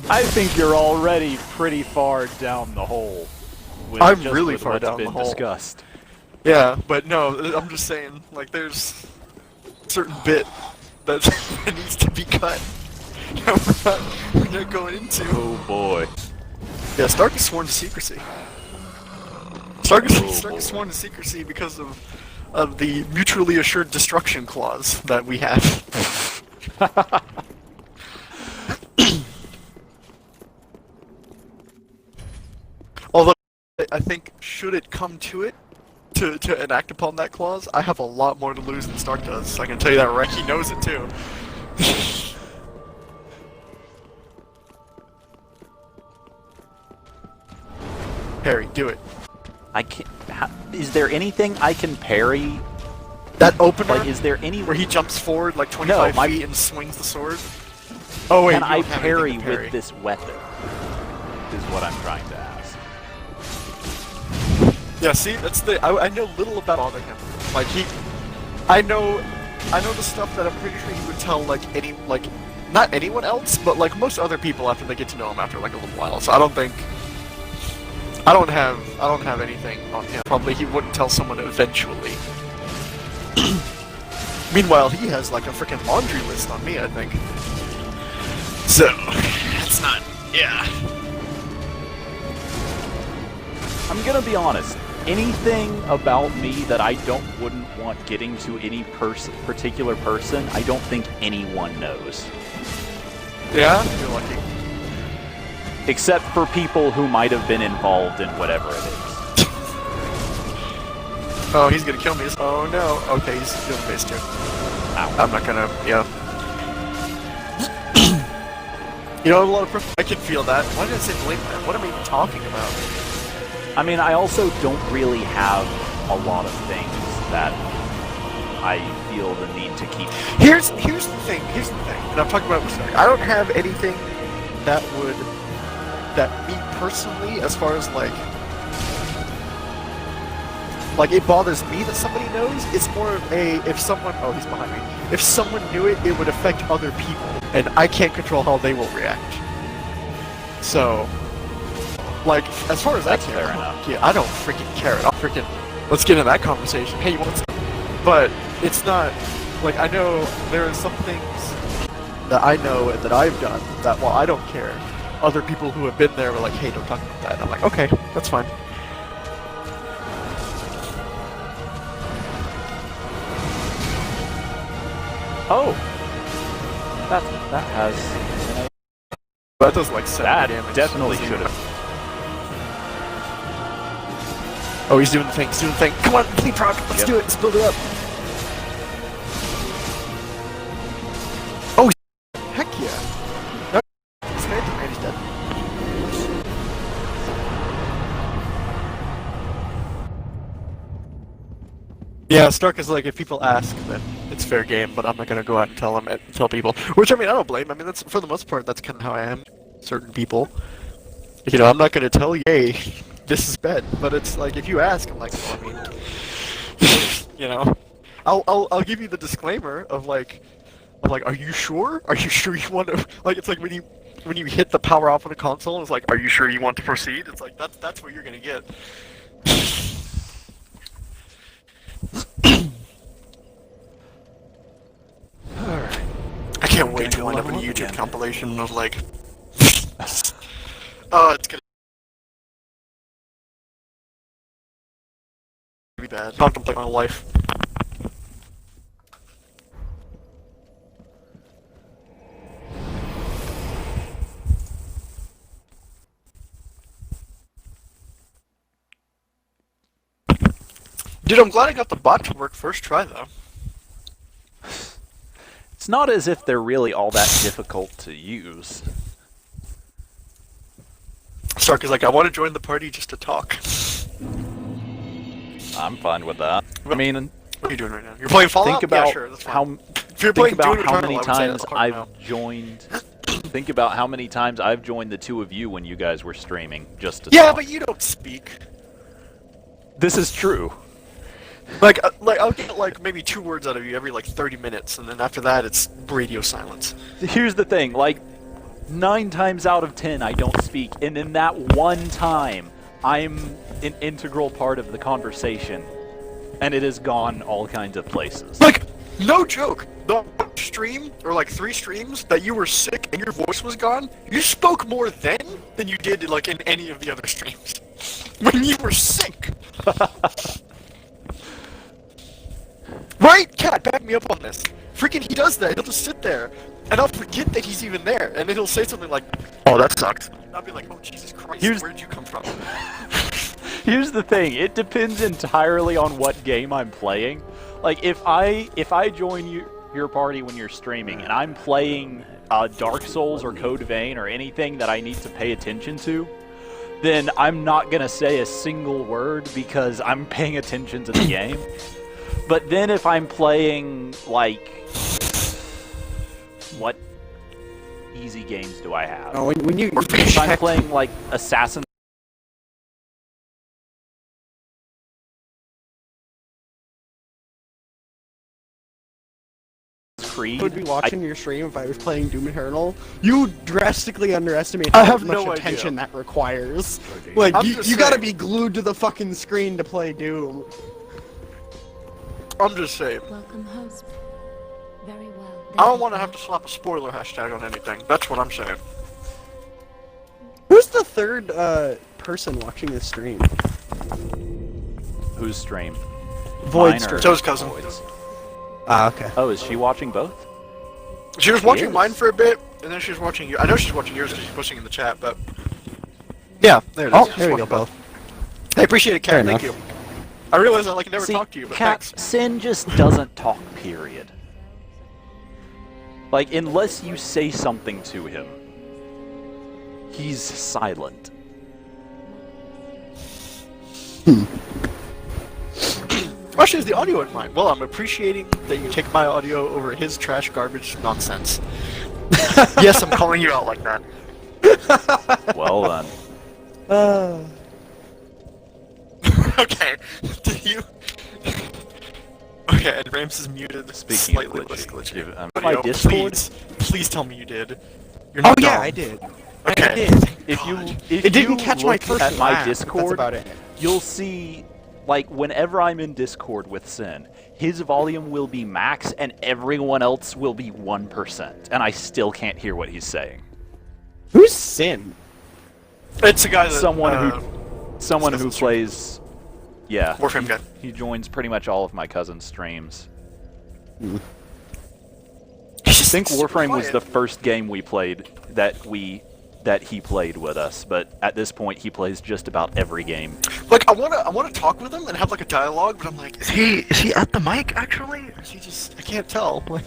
I think you're already pretty far down the hole. I'm just really with far what's down the been hole. discussed. Yeah, but no, I'm just saying, like, there's a certain bit that needs to be cut. We're not going into. Oh boy. Yeah, Stark is sworn to secrecy. Stark Oh, is boy. sworn to secrecy because of the mutually assured destruction clause that we have. Although, I think, should it come to it, to enact upon that clause, I have a lot more to lose than Stark does. I can tell you that right. He knows it too. Harry, do it. I can't. Is there anything I can parry? That opener, Like, is there any where he jumps forward like 25 my- feet and swings the sword. Oh wait, Can you I don't have parry anything to parry. with this weapon? Is what I'm trying to ask. Yeah, see, that's the. I know little about bother him. Like I know the stuff that I'm pretty sure he would tell like not anyone else, but like most other people after they get to know him after like a little while. So I don't have anything on him. Probably he wouldn't tell someone eventually. Meanwhile, he has like a freaking laundry list on me, I think. So, it's not. Yeah. I'm gonna be honest. Anything about me that I wouldn't want getting to any particular person, I don't think anyone knows. Yeah? You're lucky. Except for people who might have been involved in whatever it is. Oh, he's gonna kill me. Oh no. Okay, he's doing base too. Ow. I'm not gonna. Yeah. You know, a lot of. I can feel that. Why did I say blame that? What am I even talking about? I mean, I also don't really have a lot of things that I feel the need to keep. Here's the thing. And I'm talking about with Stark. I don't have anything that me personally, as far as like it bothers me that somebody knows. It's more of if someone. Oh, he's behind me. If someone knew it, it would affect other people, and I can't control how they will react. So, like, as far as That's I care, fair enough. Yeah, I don't freaking care. I'll freaking. Let's get into that conversation. Hey, you want some? But it's not like I know there are some things that I know and that I've done that while I don't care, other people who have been there were like, hey, don't talk about that. And I'm like, okay, that's fine. Oh, that has. That does like 70 That damage. definitely should have. Oh, he's doing the thing. He's doing the thing. Come on, please, proc. Let's Yep. do it. Let's build it up. He's dead. Randy's dead. Yeah, Stark is like, if people ask, then it's fair game, but I'm not gonna go out and tell people. Which, I mean, I don't blame. I mean, that's, for the most part, that's kind of how I am. Certain people. You know, I'm not gonna tell you, hey, this is bad, but it's like, if you ask, I'm like, well, I mean, you know, I'll give you the disclaimer of like, are you sure? Are you sure you want to, like, it's like when you hit the power off on a console, it's like, are you sure you want to proceed? It's like, that's what you're gonna get. Alright. I can't wait to go wind up in a level up YouTube again. compilation of like, oh, it's gonna be bad. Contemplate my life. Dude, I'm glad I got the bot to work first try though. It's not as if they're really all that difficult to use. Stark is like, I want to join the party just to talk. I'm fine with that. I mean, What are you doing right now? You're playing Fallout? think about Yeah, sure, that's fine. how If you're think playing about Doom how Eternal, many I would say times that's hard now. I've joined. Think about how many times I've joined the two of you when you guys were streaming just to Yeah, talk. but you don't speak. This is true. Like I'll get like maybe 2 words out of you every like 30 minutes, and then after that it's radio silence. Here's the thing, like 9 times out of 10 I don't speak, and in that one time I'm an integral part of the conversation, and it has gone all kinds of places. Like, no joke. The stream, or like 3 streams, that you were sick and your voice was gone, you spoke more then than you did like in any of the other streams. When you were sick. Right? Cat, back me up on this. Freaking he does that. He'll just sit there, and I'll forget that he's even there, and then he'll say something like, "Oh, that sucked." And I'll be like, "Oh, Jesus Christ, where did you come from?" Here's the thing, it depends entirely on what game I'm playing. Like if I join your party when you're streaming and I'm playing Dark Souls or Code Vein or anything that I need to pay attention to, then I'm not gonna say a single word because I'm paying attention to the game. But then if I'm playing, like, what easy games do I have? Oh, when you If I'm playing, like, Assassin's Creed, would be watching your stream if I was playing Doom Eternal, you drastically underestimate I how have much no attention idea. that requires. Like, I'm you just gotta saying. be glued to the fucking screen to play Doom. I'm just saying. Welcome, host. Very well. I don't want to have to slap a spoiler hashtag on anything. That's what I'm saying. Who's the third person watching this stream? whose stream? Void Mine or stream. Joe's cousin. Void's? Ah, okay. Oh, is she watching both? She was She watching is. mine for a bit, and then she was watching you. I know she's watching yours because she's posting in the chat, but yeah, there it is. Oh, She's there we go, watching both. Hey, appreciate it, Fair Kat. Thank you. enough. I realize I never See, talked to you, but Cat, thanks. Sin just doesn't talk, period. Like, unless you say something to him, he's silent. Question is the audio in mine. Well, I'm appreciating that you take my audio over his trash garbage nonsense. Yes, I'm calling you out like that. Well then. Okay. Did you? Okay, and Rams is muted. Speaking of slightly glitchy, less glitchy. give- Audio, my Discord? Please tell me you did. You're Oh not yeah, dumb. I did. Okay. I did. If you God. if It didn't you catch my look first at my laugh, but that's Discord, about it. you'll see, like, whenever I'm in Discord with Sin, his volume will be max and everyone else will be 1%, and I still can't hear what he's saying. Who's Sin? It's a guy that Someone who Discuss the plays, yeah, Warframe guy. he joins pretty much all of my cousin's streams. I think Warframe was the first game we played that he played with us, but at this point he plays just about every game. Like I wanna talk with him and have like a dialogue, but I'm like, is he at the mic actually? Or is he just I can't tell. Like,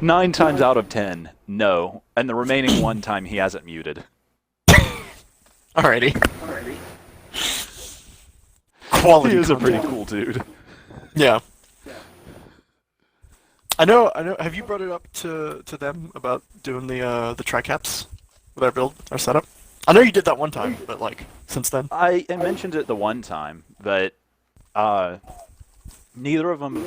9 times out of 10, no. And the remaining 1 time he hasn't muted. Alrighty. Quality. He is a content. pretty cool dude. Yeah. I know. Have you brought it up to them about doing the tri-caps with our build, our setup? I know you did that one time, but like since then. I mentioned it the one time, but neither of them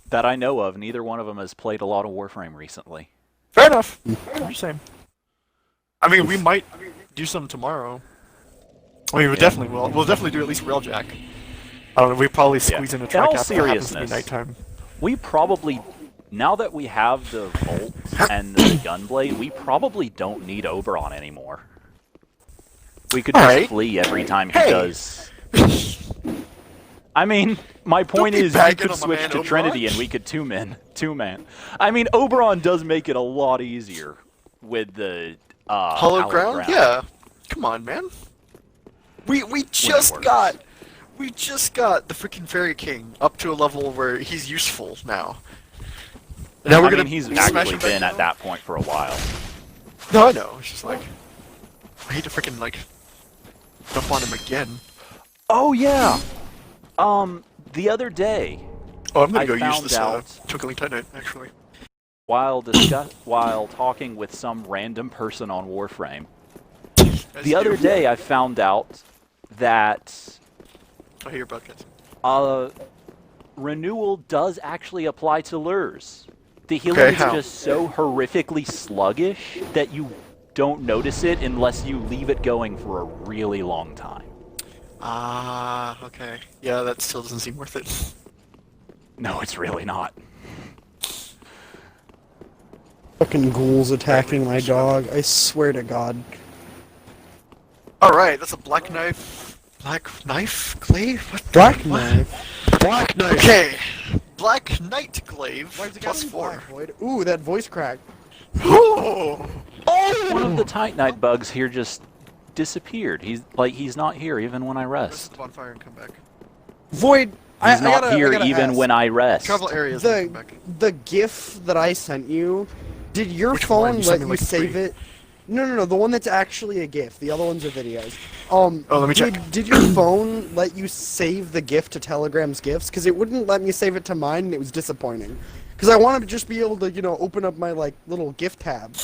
that I know of, neither one of them has played a lot of Warframe recently. Fair enough. I'm just saying. I mean, we might do some tomorrow. I mean, we definitely will. We'll definitely do at least Railjack. I don't know. We probably squeeze in a In all tri-cap that happens to be seriousness, nighttime. We probably, now that we have the Volt and the Gunblade, we probably don't need Oberon anymore. We could just flee every time he does. I mean, my point is, you could switch to Trinity and we could two-man. I mean, Oberon does make it a lot easier with the Hollow Ground? Yeah. Come on, man. We just got the freaking Fairy King up to a level where he's useful now. Now I mean, he's actually been at that point for a while. No, I know. It's just like I hate to freaking like jump on him again. Oh yeah. The other day. Oh, I'm gonna go use found this out Twinkling Titanite actually. while talking with some random person on Warframe. The other day, I found out that I hear buckets. renewal does actually apply to lures. The healing is just so horrifically sluggish that you don't notice it unless you leave it going for a really long time. Ah, okay. Yeah, that still doesn't seem worth it. No, it's really not. Fucking ghouls attacking my dog. I swear to God. Alright, that's a black knife. Black knife? Glaive? What? Black knife. Black knife. Okay. Black Knight Glaive Why is it plus gotta be 4. black, Void? Ooh, that voice crack. Oh! One of the Titanite bugs here just disappeared. He's not here even when I Let's rest. bonfire and come back. Void, He's not I here gotta even ask. when I rest. Travel areas and come back. The GIF that I sent you, did your Which one? phone You sent let me, you like, save 3. it? No, the one that's actually a GIF. The other ones are videos. let me check. Did your phone let you save the GIF to Telegram's GIFs? Because it wouldn't let me save it to mine, and it was disappointing. Because I wanted to just be able to, you know, open up my, like, little GIF tab.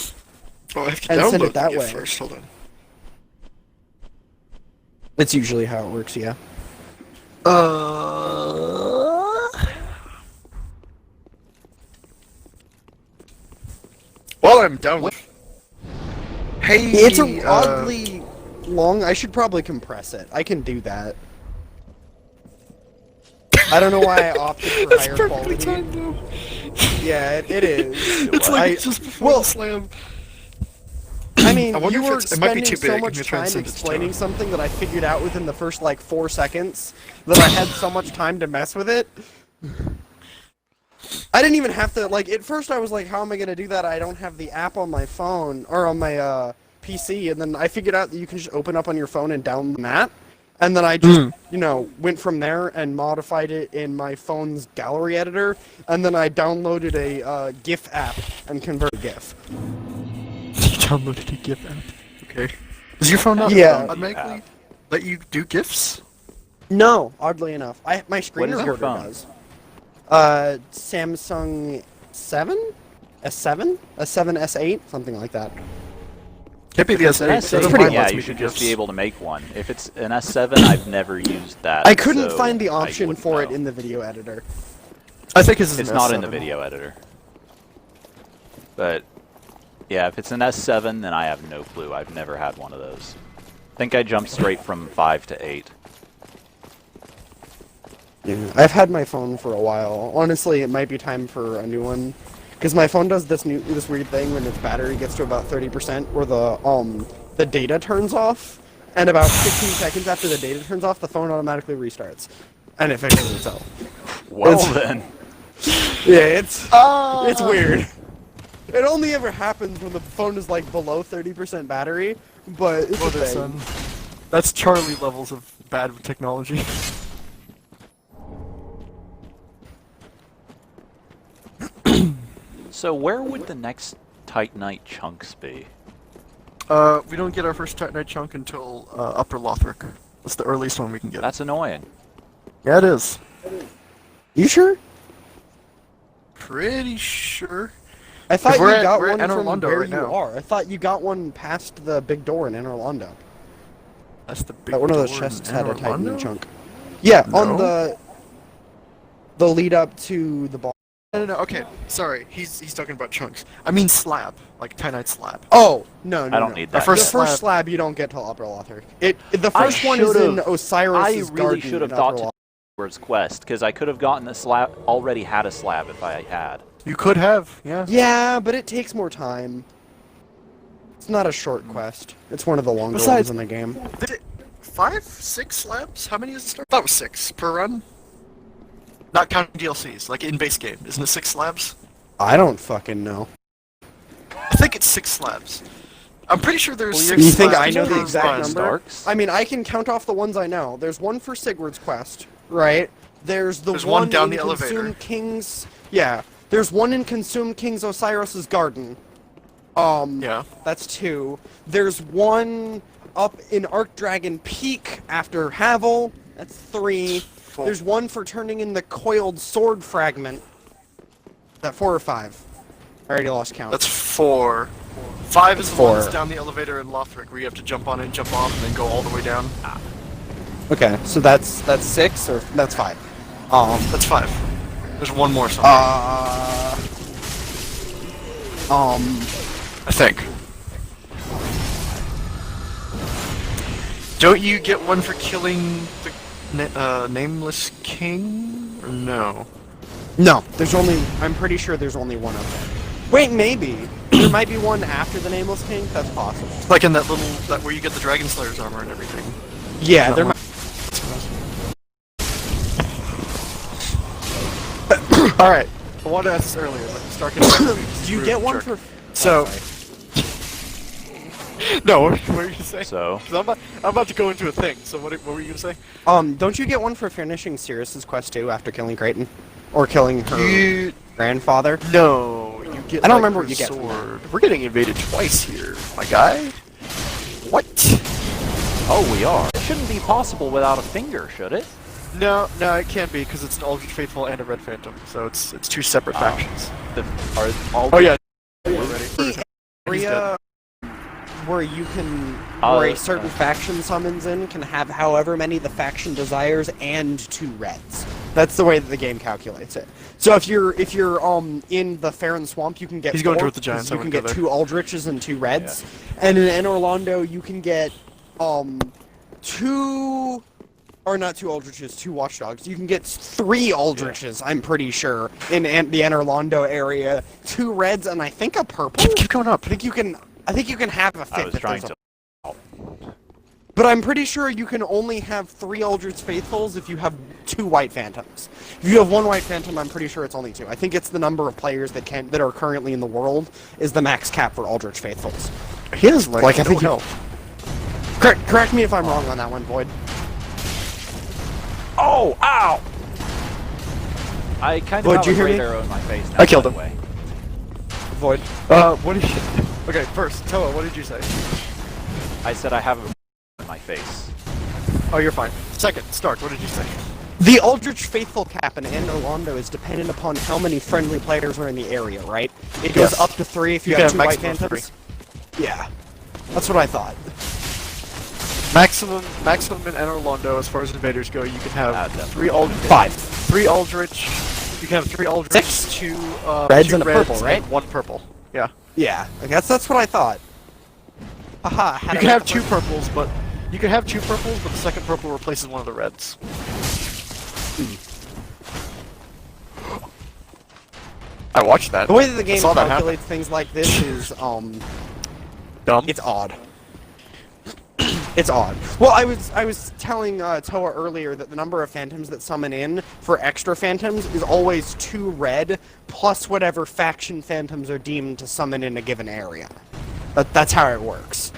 Oh, I have to and download send it that the GIF way. first. Hold on. That's usually how it works, yeah. While I'm downloading. Hey, It's a oddly long. I should probably compress it. I can do that. I don't know why I opted for That's higher perfectly quality. timed, though. Yeah, it is. It's like just before the slam. I mean, I wonder you if were it might be spending too so big. much I'm gonna try and time send it to explaining Tom. something that I figured out within the first, like, 4 seconds that I had so much time to mess with it. I didn't even have to, like, at first I was like, how am I going to do that? I don't have the app on my phone, or on my, PC, and then I figured out that you can just open up on your phone and download that. And then I just, you know, went from there and modified it in my phone's gallery editor, and then I downloaded a GIF app and converted GIF. You downloaded a GIF app. Okay. Does your phone not automatically let you do GIFs? No, oddly enough. My screen What is your recorder phone? does. Samsung 7? S7? S7, S8? Something like that. Can't be the S8. S8, pretty yeah, you should just be able to make one. If it's an S7, I've never used that. I couldn't so find the I option wouldn't for it know. in the video editor. I think it's It's not in the video editor. But yeah, if it's an S7, then I have no clue. I've never had one of those. I think I jumped straight from 5 to 8. Yeah, I've had my phone for a while. Honestly, it might be time for a new one. Because my phone does this weird thing when its battery gets to about 30%, where the data turns off, and about 15 seconds after the data turns off, the phone automatically restarts, and it fixes itself. Well then. Yeah, it's weird. It only ever happens when the phone is like below 30% battery, but it's a thing. That's Charlie levels of bad technology. So where would the next Titanite chunks be? We don't get our first Titanite chunk until Upper Lothric. That's the earliest one we can get. That's annoying. Yeah, it is. You sure? Pretty sure. I thought you we're at- got we're at one Anor from Londo where right you now. are. I thought you got one past the big door in Anor Londo. That's the big That one of those door in chests had a Anor Titan Londo? chunk. Yeah, No. on the lead up to the boss. No, okay, sorry. He's talking about chunks. I mean slab, like Titanite slab. Oh no, no, I don't no. need Our that. first The first slab- slab you don't get till Upper Lothric. The I first one is in should've- Osiris' I really garden should have in thought Upper to Lothric. towards quest because I could have gotten a slab. Already had a slab if I had. You could have, yeah. Yeah, but it takes more time. It's not a short quest. It's one of the longer Besides- ones in the game. Did it 5, 6 slabs? How many is it start? That was 6 per run. Not counting DLCs, like in base game. Isn't it 6 slabs? I don't fucking know. I think it's 6 slabs. I'm pretty sure there's Well, 6 you think slabs I know the per exact run. number? Starks? I mean, I can count off the ones I know. There's one for Sigurd's quest, right? There's There's one down in the elevator. Consumed King's. Yeah, there's one in Consumed King's Osiris' garden. Yeah. That's 2. There's one up in Archdragon Peak after Havel. That's 3. 4. There's one for turning in the coiled sword fragment. Is that 4 or 5? I already lost count. That's 4. 5 is the 4. one that's down the elevator in Lothric where you have to jump on and jump off and then go all the way down. Okay, so that's 6 or that's 5. That's 5. There's one more somewhere. I think. Don't you get one for killing the nameless king? Or no? No, there's only. I'm pretty sure there's only one of them. Wait, maybe there might be one after the Nameless King. That's possible. Like in that little where you get the Dragon Slayer's armor and everything. Yeah, That there one. might. All right. I wanted to ask this earlier, but Stark and Do you get one for? So. No, what were you gonna say? So 'Cause I'm about to go into a thing. So what were you gonna say? Don't you get one for finishing Sirius's quest too after killing Creighton, or killing her You grandfather? no. You get. I don't like, remember her what you get from sword. We're getting invaded twice here, my guy. What? oh, we are. It shouldn't be possible without a finger, should it? No, it can't be because it's an Aldrich Faithful and a Red Phantom, so it's 2 separate factions. Are all Oh yeah. We're ready. He's Area where you can, where a certain faction summons in can have however many the faction desires and 2 reds. That's the way that the game calculates it. So if you're in the Farron Swamp, you can get He's going 4, towards the giants, 'cause you I can wouldn't get go 2 Aldriches and 2 reds, and in Anor Londo you can get 2. Or not 2 Aldriches, 2 Watchdogs. You can get 3 Aldriches, I'm pretty sure, in the Anor Londo area. 2 reds and I think a purple. Keep going up. I think you can have a 5th. I was if trying there's to. But I'm pretty sure you can only have 3 Aldrich Faithfuls if you have 2 White Phantoms. If you have 1 White Phantom, I'm pretty sure it's only 2. I think it's the number of players that are currently in the world is the max cap for Aldrich Faithfuls. He has like I think no Correct me if I'm wrong on that one, Void. Oh! Ow! I kind of Void, have you a hear great me? arrow in my face now, I killed by him. the way. Void. What did you? Okay, first, Toa, what did you say? I said I have a in my face. Oh, you're fine. Second, Stark, what did you say? The Aldrich Faithful cap in Anor Londo is dependent upon how many friendly players are in the area, right? It goes Yes. up to 3 if you, You have can 2 have White maximum of Phantoms. Yeah. That's what I thought. Maximum in Anor Londo, as far as invaders go, you can have definitely. 3 Aldrich. 5. 3 Aldrich. You can have 3 Aldrich, 6 2 reds 2 and a reds, purple, right? and 1 purple. Yeah. Yeah, I guess that's what I thought. Haha. You can have 2 purples, but the second purple replaces one of the reds. I watched that. The way that the game saw that happen. calculates things like this is, Dumb. it's odd. It's odd. Well, I was telling Toa earlier that the number of phantoms that summon in for extra phantoms is always 2 red plus whatever faction phantoms are deemed to summon in a given area. That's how it works.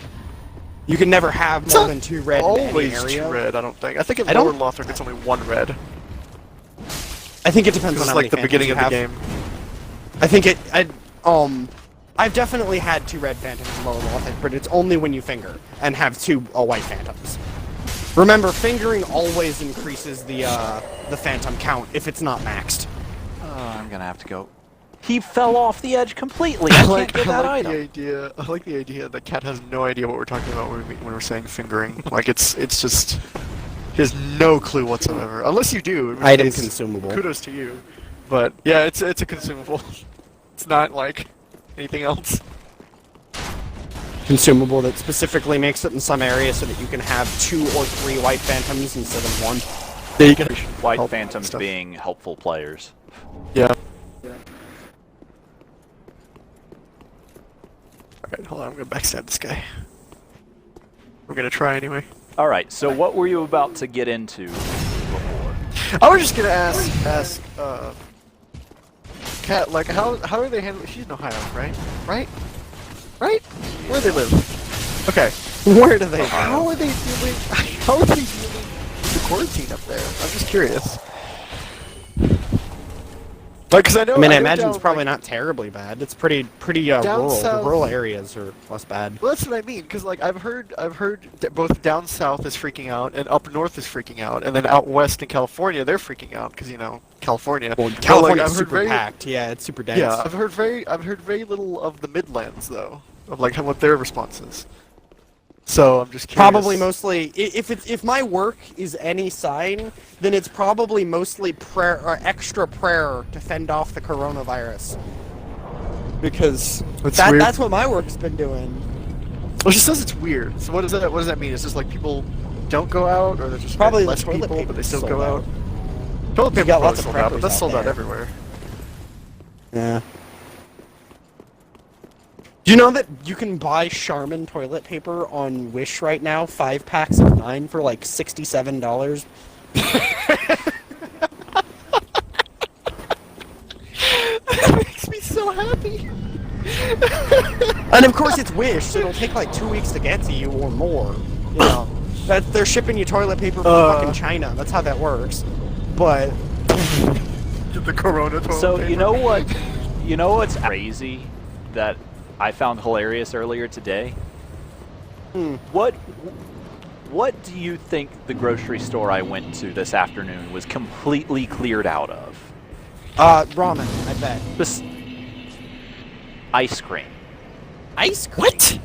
You can never have It's more not than 2 red in any always area. 2 red, I don't think. I think in I don't- Lower Lothric it's only 1 red. I think it depends on Because how it's many like the phantoms beginning you of the have. game. I think I've definitely had 2 red phantoms in lower Lothic, but it's only when you finger and have 2 white phantoms. Remember, fingering always increases the phantom count if it's not maxed. I'm gonna have to go. He fell off the edge completely. I can't get that item. I like the idea that Cat has no idea what we're talking about when we're saying fingering. Like it's just he has no clue whatsoever. Unless you do. in which Item case, consumable. Kudos to you. But yeah, it's a consumable. It's not like anything else. Consumable that specifically makes it in some areas so that you can have 2 or 3 white phantoms instead of 1. Yeah, you can. White help Phantoms stuff. being helpful players. Yeah. Alright, hold on, I'm gonna backstab this guy. We're gonna try anyway. Alright, so what were you about to get into before? I was just gonna ask Kat, like, how are they handling? She's in Ohio, right? Right? Where do they live? Okay. Where do they go? How are they dealing? How are they dealing with the quarantine up there? I'm just curious. Like, cause I know. I mean, I know imagine it's down, probably like, not terribly bad. It's pretty Down rural. south- The rural areas are less bad. Well, that's what I mean, because like I've heard that both down south is freaking out and up north is freaking out, and then out west in California they're freaking out because California. Well, But, California's I've heard super very, packed. Yeah, it's super dense. Yeah, I've heard very little of the Midlands though, of like what their response is. So I'm just curious. Probably mostly, if my work is any sign, then it's probably mostly prayer or extra prayer to fend off the coronavirus. Because That's weird. that's what my work's been doing. Well, she says it's weird. So what does that mean? It's just like people don't go out, or there's just Probably the less toilet people, paper but they still sold go out. out. Toilet paper got probably lots of sold out, but preppers that's out sold out there. everywhere. Yeah. Do you know that you can buy Charmin toilet paper on Wish right now? 5 packs of 9 for like $67. That makes me so happy. And of course it's Wish, so it'll take like 2 weeks to get to you or more. You know, that they're shipping you toilet paper from fucking China. That's how that works. But The Corona toilet So paper. you know what? You know what's crazy that I found hilarious earlier today? What do you think the grocery store I went to this afternoon was completely cleared out of? ramen, I bet. This ice cream. Ice cream? What?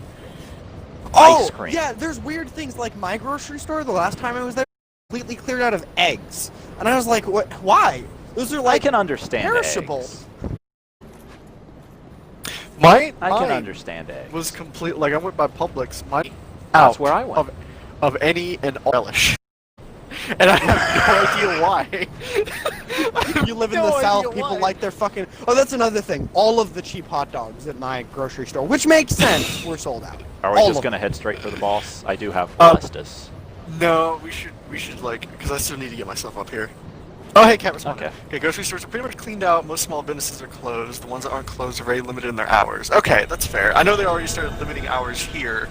Oh, Ice cream. yeah, there's weird things like my grocery store, the last time I was there, completely cleared out of eggs. And I was like, what? Why? Those are I like can understand perishable. eggs. I I can understand eggs. Was complete. Like I went by Publix. Mine That's out where I went. of any and all relish. And I have no idea why. You live in No the idea South, people why. like their fucking... Oh, that's another thing. All of the cheap hot dogs at my grocery store, which makes sense, were sold out. Are we All just of gonna them. head straight for the boss? I do have Uh, Estus. No, we should like, because I still need to get myself up here. Oh, hey, Cat responded. Okay. Okay, grocery stores are pretty much cleaned out. Most small businesses are closed. The ones that aren't closed are very limited in their hours. Okay, that's fair. I know they already started limiting hours here.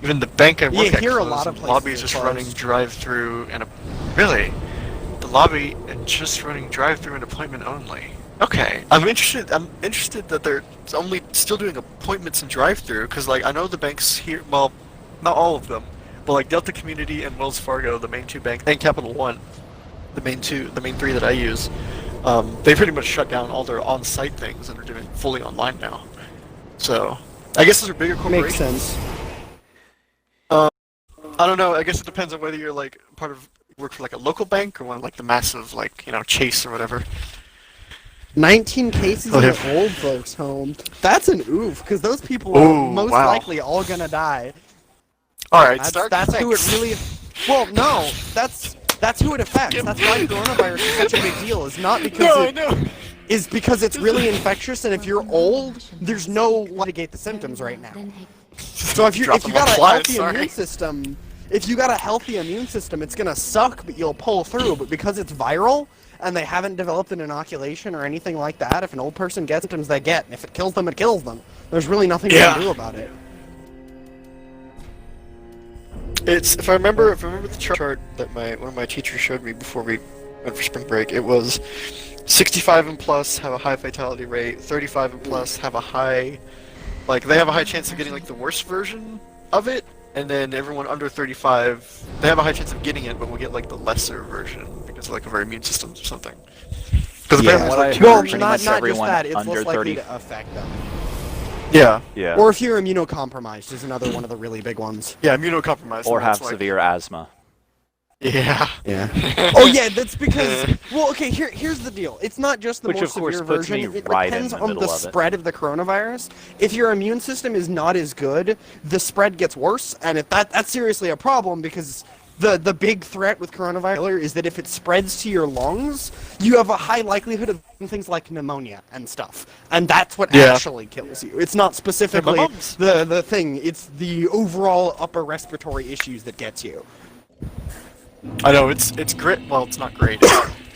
Even the bank I work Yeah, at here a closed, lot of and the lobby is places just are running closed. drive-through and a... Really? The lobby and just running drive-through and appointment only. Okay, I'm interested that they're only still doing appointments and drive-through, because like I know the banks here, well, not all of them, but like Delta Community and Wells Fargo, the main 2 banks, and Capital One, the main 3 that I use, they pretty much shut down all their on-site things and are doing fully online now. So, I guess those are bigger corporations. Makes sense. I don't know. I guess it depends on whether you're like part of work for like a local bank or one of like the massive like Chase or whatever. 19 cases Oh, in yeah. an old folks' home. That's an oof, because those people are Ooh, most wow. likely all gonna die. All right, That's who it really. Well, no, that's who it affects. That's why coronavirus is such a big deal. Is not because No, I it, know. is because it's really infectious, and if you're old, there's no way to mitigate the symptoms right now. So if you Dropping got a like flies, healthy sorry. immune system, it's gonna suck, but you'll pull through. But because it's viral and they haven't developed an inoculation or anything like that, if an old person gets symptoms, they get. And if it kills them, it kills them. There's really nothing you can do about it. It's if I remember the chart that one of my teachers showed me before we went for spring break, it was 65 and plus have a high fatality rate. 35 and plus have a high, like they have a high chance of getting like the worst version of it, and then everyone under 35, they have a high chance of getting it, but will get like the lesser version because of like a immune system or something. Because Yeah, apparently, what like, I two heard Well, versions- not just everyone that, it's under less likely 30. to affect them. Yeah, Yeah. Or if you're immunocompromised is another one of the really big ones. yeah, immunocompromised. Or and that's have like- severe asthma. Yeah. Yeah. Oh yeah, that's because well, okay. Here's the deal. It's not just the Which, more of course, severe puts version. me It right in depends the on middle the of it. spread of the coronavirus. If your immune system is not as good, the spread gets worse, and if that's seriously a problem because the big threat with coronavirus is that if it spreads to your lungs, you have a high likelihood of things like pneumonia and stuff, and that's what Yeah. actually kills you. It's not specifically mum's- the thing. It's the overall upper respiratory issues that gets you. I know it's great. Well, it's not great.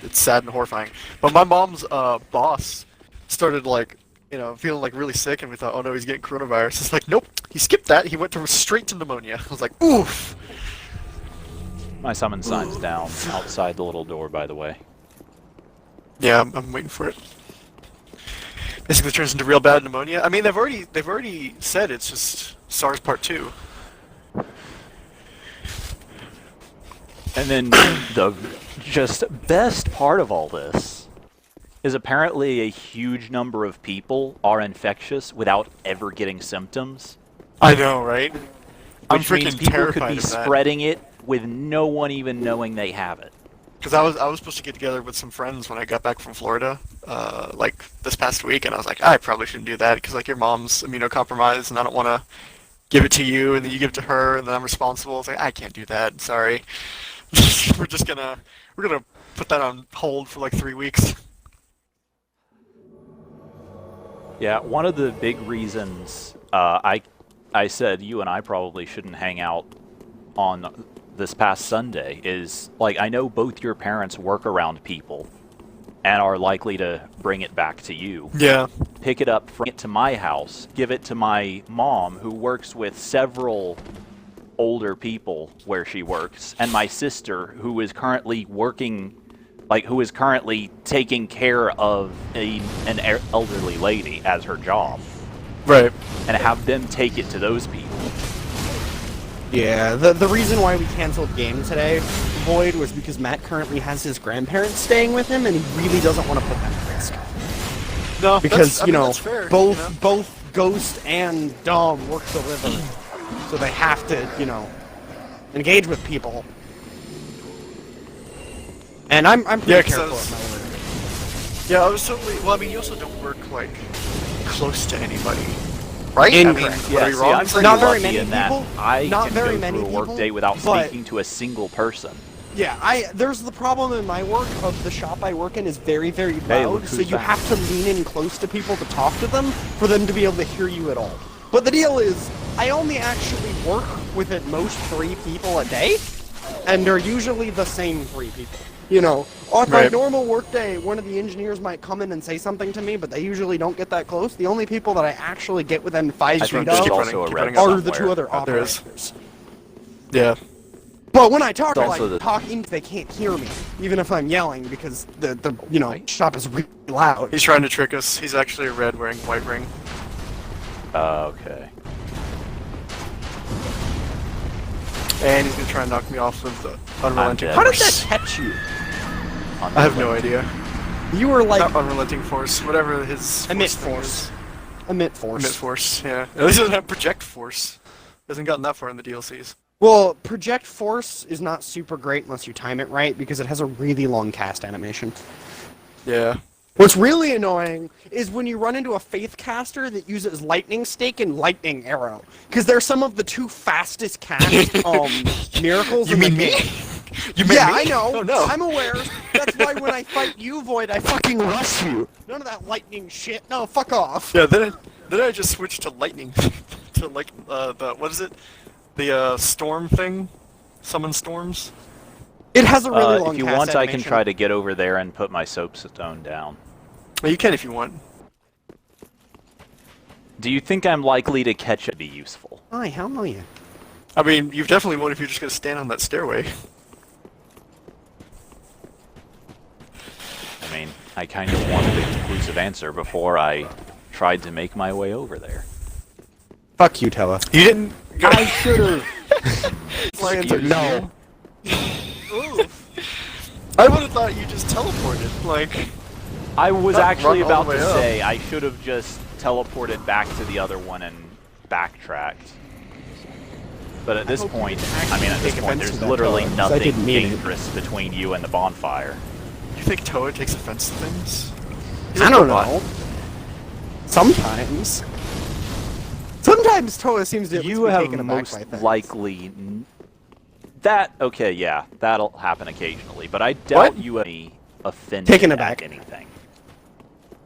It's sad and horrifying. But my mom's boss started like, feeling like really sick, and we thought, oh no, he's getting coronavirus. It's like, nope, he skipped that. He went straight to pneumonia. I was like, oof. My summon sign's down outside the little door, by the way. Yeah, I'm waiting for it. Basically turns into real bad pneumonia. I mean, they've already said it's just SARS Part 2. And then the just best part of all this is apparently a huge number of people are infectious without ever getting symptoms. I know, right? I'm Which means freaking people could terrified be of that. spreading it with no one even knowing they have it. Because I was supposed to get together with some friends when I got back from Florida, like this past week, and I was like, I probably shouldn't do that because like your mom's immunocompromised, and I don't want to give it to you, and then you give it to her, and then I'm responsible. It's like I can't do that. Sorry. we're gonna put that on hold for like 3 weeks. Yeah, one of the big reasons I said you and I probably shouldn't hang out on this past Sunday is, like, I know both your parents work around people and are likely to bring it back to you. Yeah. Pick it up, bring it to my house, give it to my mom, who works with several older people where she works, and my sister, who is currently working, who is currently taking care of an elderly lady as her job, Right. and have them take it to those people. Yeah, the reason why we canceled game today, Void, was because Matt currently has his grandparents staying with him, and he really doesn't want to put them at risk. No, Because, that's fair, both Ghost and Dom work the river, so they have to, engage with people. And I'm pretty Yeah, 'cause careful I was- at my work. Yeah, I was totally. Well, I mean, you also don't work like close to anybody, right? Incorrect. I mean, Yeah, would I be see, wrong? I'm pretty Not very lucky many in that people, I not can very go many through a workday people, without but- speaking to a single person. Yeah, there's the problem in my work of the shop I work in is very, very Hey, look loud, so who's you back. have to lean in close to people to talk to them for them to be able to hear you at all. But the deal is, I only actually work with at most 3 people a day, and they're usually the same 3 people. On my Right. normal workday, one of the engineers might come in and say something to me, but they usually don't get that close. The only people that I actually get within 5 I feet think just there's keep of running, also a keep red running are up. the 2 other There is. operators. Yeah. But when I talk, It's also talking, they can't hear me, even if I'm yelling, because the Right. shop is really loud. He's trying to trick us. He's actually a red wearing white ring. Okay. And he's gonna try and knock me off of the unrelenting dead. How did force. that catch you? I have no idea. You were like Not unrelenting force, whatever his emit thing force. is. Emit force. Emit force, yeah. At least it doesn't have project force. Hasn't gotten that far in the DLCs. Well, project force is not super great unless you time it right because it has a really long cast animation. Yeah. What's really annoying is when you run into a faith caster that uses lightning stake and lightning arrow, because they're some of the 2 fastest cast miracles You in the mean me? game. You meant Yeah, me? I know. Oh no. I'm aware. That's why when I fight you, Void, I fucking rush you. None of that lightning shit. No, fuck off. Yeah, then I just switched to lightning. to like the what is it? The storm thing? Summon storms? It has a really long if you cast want, I can animation. try to get over there and put my soapstone down. Well, you can if you want. Do you think I'm likely to catch it be useful? Hi, how are you? I mean, you definitely won't if you're just gonna stand on that stairway. I mean, I kind of wanted a conclusive answer before I tried to make my way over there. Fuck you, Tella. You didn't. Go I should have. No. Ooh. I would have thought you just teleported. Like. I was Not actually run all about the to way up. say I should have just teleported back to the other one and backtracked. But at this point, I mean, at this take point, offense there's to that, literally Toa, 'cause I nothing didn't mean it. dangerous between you and the bonfire. You think Toa takes offense to things? He's a I don't robot. know. Sometimes. Sometimes Toa seems to at least You be have taken aback most by things. likely that. Okay, yeah, that'll happen occasionally, but I doubt What? you would be offended Taken at aback. anything.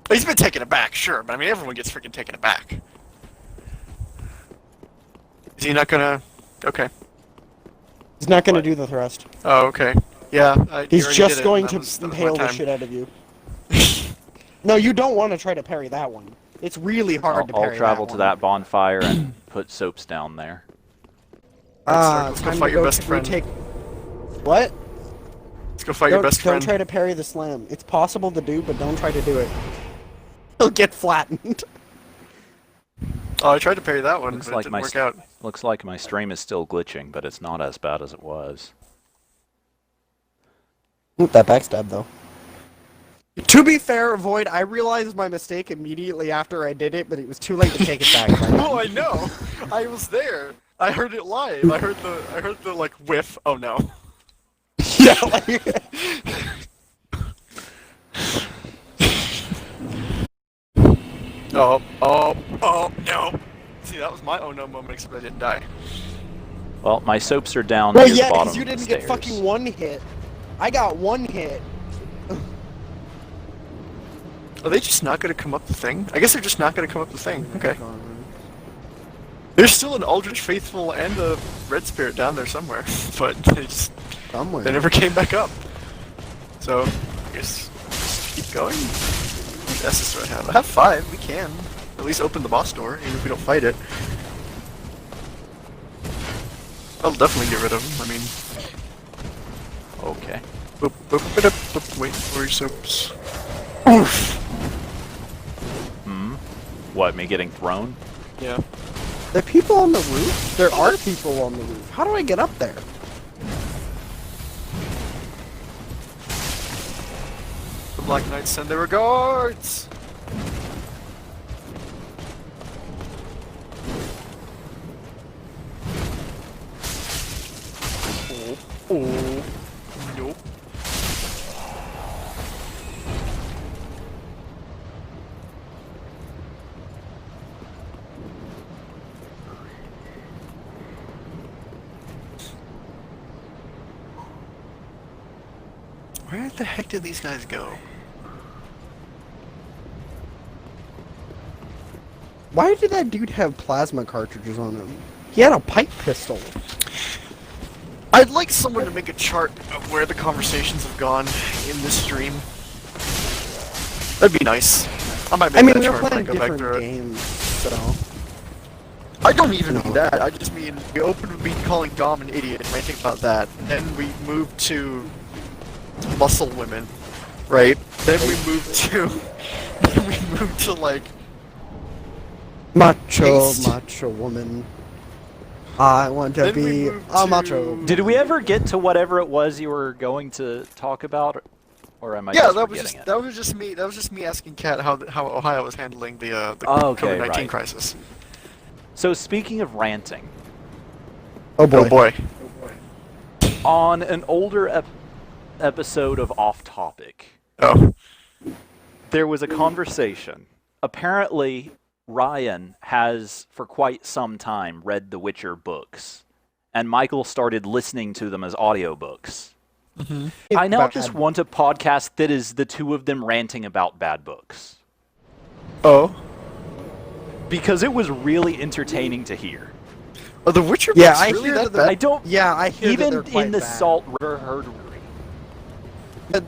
He's been taken aback, sure, but I mean, everyone gets freaking taken aback. Is he not gonna? Okay. He's not going to What? do the thrust. Oh, okay. Yeah. He He's already just did it, going and to that was impale one the time. shit out of you. No, you don't want to try to parry that one. It's really hard to parry I'll travel to one. that bonfire and put soaps down there. Let's go Time fight to your go best friend. retake. What? Let's go fight your best Don't friend. try to parry the slam. It's possible to do, but don't try to do it. He'll get flattened. Oh, I tried to parry that one, Looks but like it my didn't work out. Looks like my stream is still glitching, but it's not as bad as it was. Ooh, that backstab though. To be fair, Void, I realized my mistake immediately after I did it, but it was too late to take it back. Oh, I know. I was there. I heard it live. I heard the like whiff. Oh no. Yeah, like, Oh no. See, that was my oh no moment, except I didn't die. Well, my soaps are down well, near yeah, the bottom because you of the didn't get stairs. fucking one hit. I got one hit. Are they just not gonna come up the thing? I guess they're just not gonna come up the thing. Okay. There's still an Aldrich Faithful and a Red Spirit down there somewhere, but Somewhere. they never came back up. So, I guess just keep going. What S's do I have? I have 5. We can at least open the boss door, even if we don't fight it. I'll definitely get rid of him. I mean, Okay. boop, boop, boop, boop, wait for your soaps. Oof. What, me getting thrown? Yeah. There are people on the roof? There are people on the roof. How do I get up there? The Black Knights send their regards. Oh, nope. Where the heck did these guys go? Why did that dude have plasma cartridges on him? He had a pipe pistol. I'd like someone to make a chart of where the conversations have gone in this stream. That'd be nice. I might make I mean, that we're chart when I playing go back different through it. games, so... I don't even mean that. I just mean we opened with me calling Dom an idiot and ranting about that. Then we moved to muscle women, right? Then we moved to then we moved to like Macho, Taste. macho woman. I want to Then we be moved a macho. to- Did we ever get to whatever it was you were going to talk about, or am I yeah. just That was forgetting just it? that was just me asking Kat how Ohio was handling the Oh, okay, COVID-19 right. crisis. So speaking of ranting, Oh boy. Oh boy. on an older episode of Off Topic, Oh. there was a conversation. Apparently, Ryan has, for quite some time, read the Witcher books, and Michael started listening to them as audiobooks. I now just want a podcast that is the two of them ranting about bad books, Oh. because it was really entertaining to hear. Are the Witcher Yeah, books I really hear that that bad? I don't Yeah, I hear that even they're quite in the bad. Salt River herdery.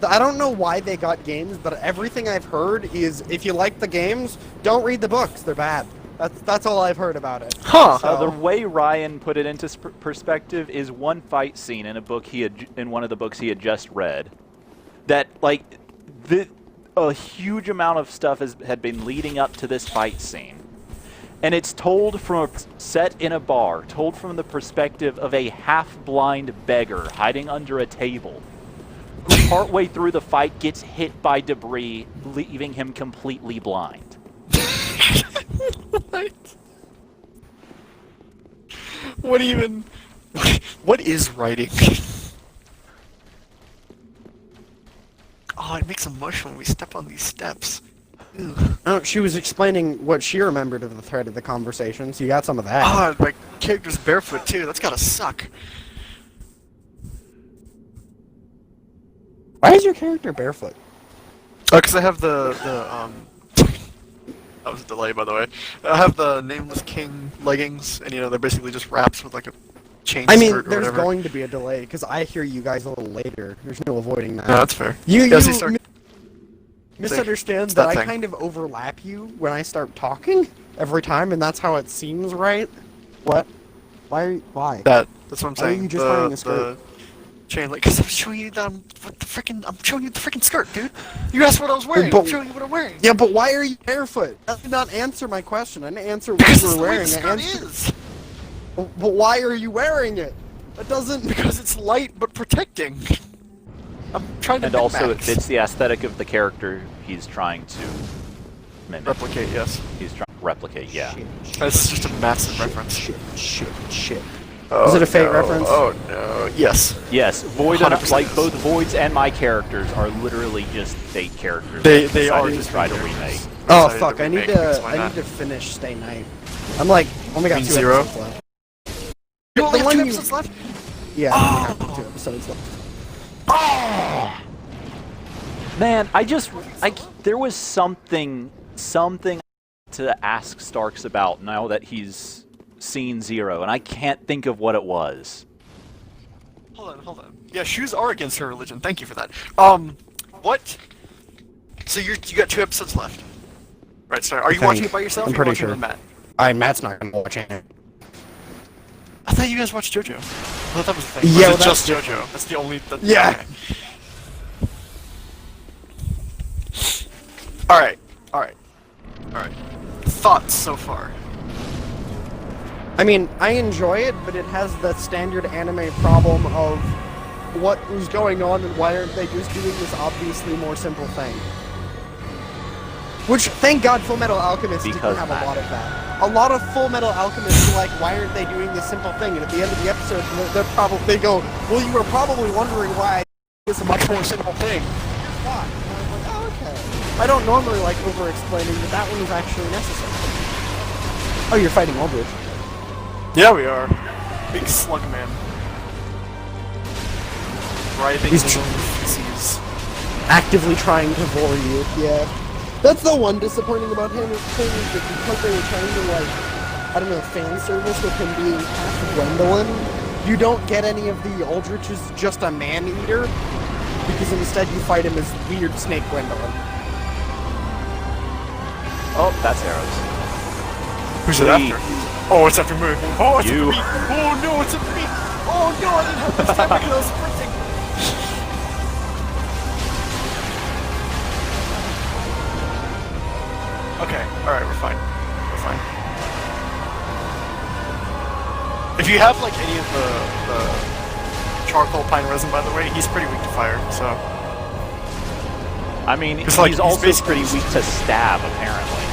I don't know why they got games, but everything I've heard is if you like the games, don't read the books. They're bad. That's all I've heard about it. Huh. So- The way Ryan put it into perspective is one fight scene in a book in one of the books he had just read. That like a huge amount of stuff had been leading up to this fight scene. And it's told from set in a bar, told from the perspective of a half-blind beggar hiding under a table, who partway through the fight gets hit by debris, leaving him completely blind. What? What even... What is writing? Oh, it makes a mush when we step on these steps. Ew. Oh, she was explaining what she remembered of the thread of the conversation, so you got some of that. Oh, my character's barefoot too. That's gotta suck. Why is your character barefoot? Oh, because I have that was a delay, by the way. I have the Nameless King leggings, and they're basically just wraps with like a chain I mean, skirt or there's whatever. going to be a delay, because I hear you guys a little later. There's no avoiding that. No, that's fair. You Yeah, so you start- misunderstand It's that that I thing. kind of overlap you when I start talking every time, and that's how it seems, right? What? Why? Why? That's what I'm Why are saying. you just wearing a skirt? The chain link, because I'm showing you I'm showing you the freaking skirt, dude. You asked what I was wearing. But- I'm showing you what I'm wearing. Yeah, but why are you barefoot? That did not answer my question. I didn't answer what Because you it's were the way wearing. the I skirt answered. is. But why are you wearing it? That doesn't. Because it's light but protecting. I'm trying to And also it min-max. fits the aesthetic of the character he's trying to mimic. Replicate, yes. He's trying to replicate, yeah. That's just a massive reference. Shit. Oh, Is it a Fate no. reference? Oh no. Yes. Yes, Void and 100% like is. both Voids and my characters are literally just Fate characters. They decided are to just try to characters. remake. Oh Decided fuck! to I need remake, to. because why I not? need to finish Stay Night. I'm like only got mean 2 Zero? episodes left. You only The have 2 one you- episodes left? Yeah, I only have 2 episodes left. Oh! Man, there was something to ask Starks about now that he's seen Zero, and I can't think of what it was. Hold on. Yeah, shoes are against her religion. Thank you for that. What? So you got 2 episodes left. Right, sorry. Are you think. watching it by yourself I'm or are you pretty watching sure. it with Matt? Matt's not gonna watch it. I thought you guys watched JoJo. I thought that was the thing. Yeah, Or well, is it just that's JoJo? That's the only... Yeah. Okay. Alright. Thoughts so far? I mean, I enjoy it, but it has the standard anime problem of what is going on and why aren't they just doing this obviously more simple thing? Which, thank God, Full Metal Alchemist Because didn't have Matt. a lot of that. A lot of Full Metal Alchemists are like, why aren't they doing this simple thing? And at the end of the episode, they go, well, you were probably wondering why it's a much more simple thing. Here's why. And I was like, oh, okay. I don't normally like over-explaining, but that one was actually necessary. Oh, you're fighting Aldrich. Yeah, we are. Big slug man. Writhing He's in his own feces. Actively trying to bore you. Yeah. That's the one disappointing about him is that because they were trying to I don't know, fan service with him being half Gwendolyn, you don't get any of the Aldrich is just a man-eater, because instead you fight him as weird Snake Gwendolyn. Oh, that's arrows. Who's it Me. after? Oh, it's after me. Oh, it's You. after me. Oh no, it's after me. Oh no, I didn't have much time because I was sprinting. Okay, alright, we're fine. We're fine. If you have like any of the charcoal pine resin, by the way, he's pretty weak to fire, so... I mean, It's like, he's he's also basically pretty weak to stab, apparently.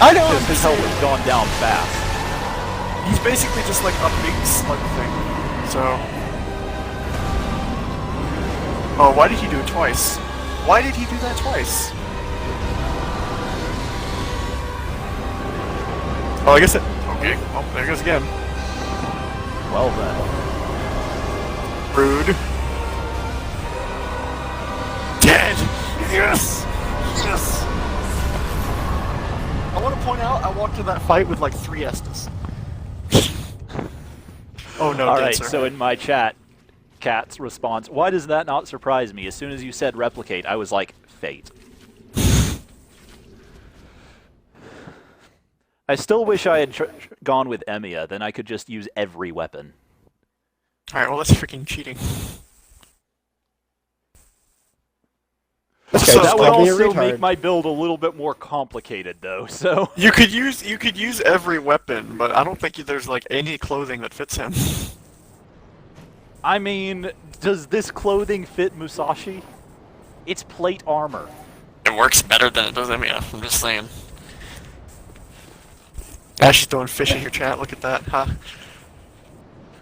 I know! Because his health has gone down fast. He's basically just like a big slug thing, so... Oh, why did he do it twice? Why did he do that twice? Oh, I guess it... Okay, well, there it goes again. Well then. Rude. Dead! Yes! Yes! I want to point out, I walked to that fight with like 3 Estus. Oh no, All right, Dancer. so in my chat, Kat's response, why does that not surprise me? As soon as you said replicate, I was like, fate. I still wish I had gone with Emiya, then I could just use every weapon. Alright, well that's freaking cheating. This So guy That just would called me a also retard. make my build a little bit more complicated, though. So You could use every weapon, but I don't think there's like any clothing that fits him. I mean, does this clothing fit Musashi? It's plate armor. It works better than it does Emiya. I'm just saying. Ash is throwing fish in your chat. Look at that, huh?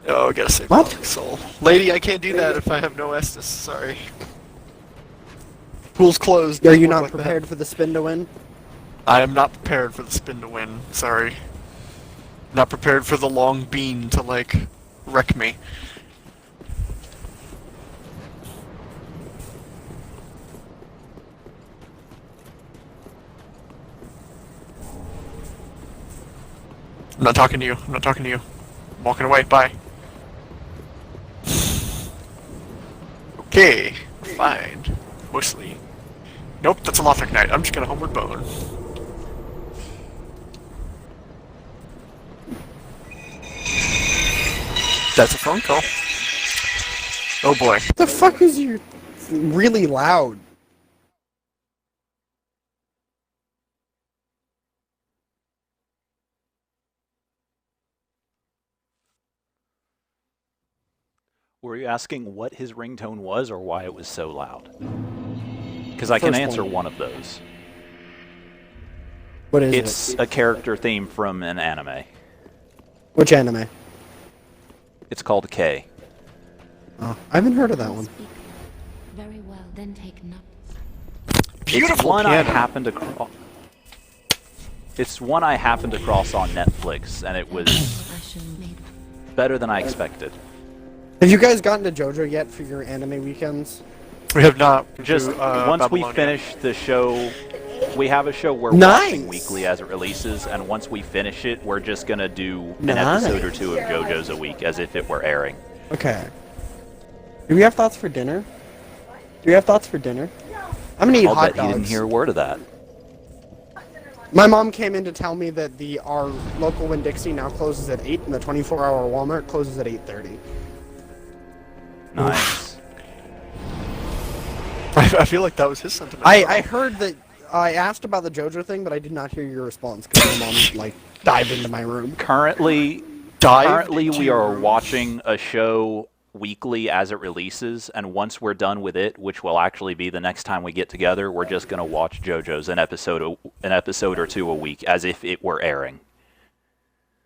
Oh, I gotta save my What? soul. Lady, I can't do that if I have no Estus. Sorry. Pool's closed. Are Doesn't you look not like that. prepared for the spin to win? I am not prepared for the spin to win. Sorry. Not prepared for the long bean to, like, wreck me. I'm not talking to you. I'm not talking to you. I'm walking away. Bye. Okay. Fine. Mostly. Nope, that's a Lothric Knight. I'm just gonna homeward bone. That's a phone call. Oh boy. What the fuck is your really loud? Were you asking what his ringtone was or why it was so loud? Because I can First answer one. one of those. What is It's it? a character theme from an anime. Which anime? It's called K. Oh, I haven't heard of that one. Speak. Very well, then take note. It's Beautiful one I piano. happened to cross. It's one I happened to cross on Netflix, and it was Passion made. better than I expected. Have you guys gotten to JoJo yet for your anime weekends? We have not. Just once we Babylonia. finish the show, we have a show we're Nice. watching weekly as it releases, and once we finish it, we're just gonna do an Nice. episode or two of JoJo's a week as if it were airing. Okay. Do we have thoughts for dinner? Do we have thoughts for dinner? I'm gonna eat I'll hot bet dogs. you didn't hear a word of that. My mom came in to tell me that our local Winn-Dixie now closes at 8 and the 24-hour Walmart closes at 8:30. Nice. I feel like that was his sentiment. I heard that I asked about the JoJo thing, but I did not hear your response because my mom like dived into my room. Currently, Dived we into are your- watching a show weekly as it releases, and once we're done with it, which will actually be the next time we get together, we're just gonna watch JoJo's an episode or two a week as if it were airing.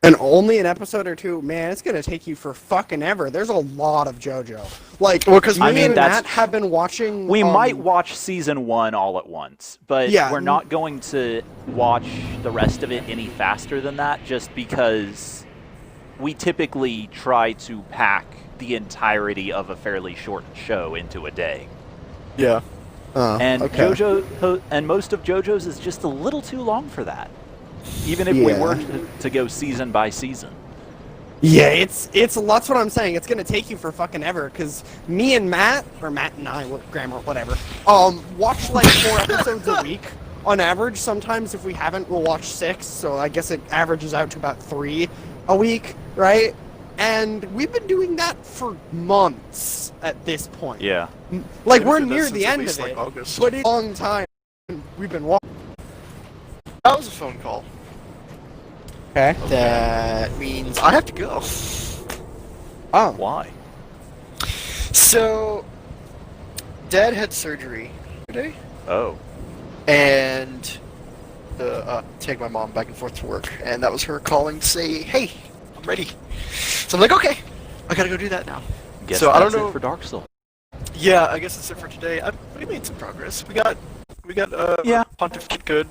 And only an episode or two, man, it's gonna take you for fucking ever. There's a lot of JoJo. Like, Well, 'cause me I mean, and that's- Matt have been watching. We might watch season 1 all at once, but Yeah. we're not going to watch the rest of it any faster than that, just because we typically try to pack the entirety of a fairly short show into a day. Yeah. And okay. and most of JoJo's is just a little too long for that. Even if we Yeah. were to go season by season. Yeah, it's that's what I'm saying. It's gonna take you for fucking ever. Cause me and Matt, or Matt and I, what grammar, whatever, watch like 4 episodes a week on average. Sometimes if we haven't, we'll watch 6. So I guess it averages out to about 3 a week, right? And we've been doing that for months at this point. Yeah. Like We've we're been doing near that the since at end least, of like, it, August. but it's a long time we've been watching. That was a phone call. Okay. That means I have to go. Oh. Why? So, Dad had surgery today, Oh. and take my mom back and forth to work, and that was her calling to say, "Hey, I'm ready." So I'm like, "Okay, I gotta go do that now." Guess So, I that's don't know- it for Dark Soul. Yeah, I guess that's it for today. We made some progress. We got Yeah. Pontificate good.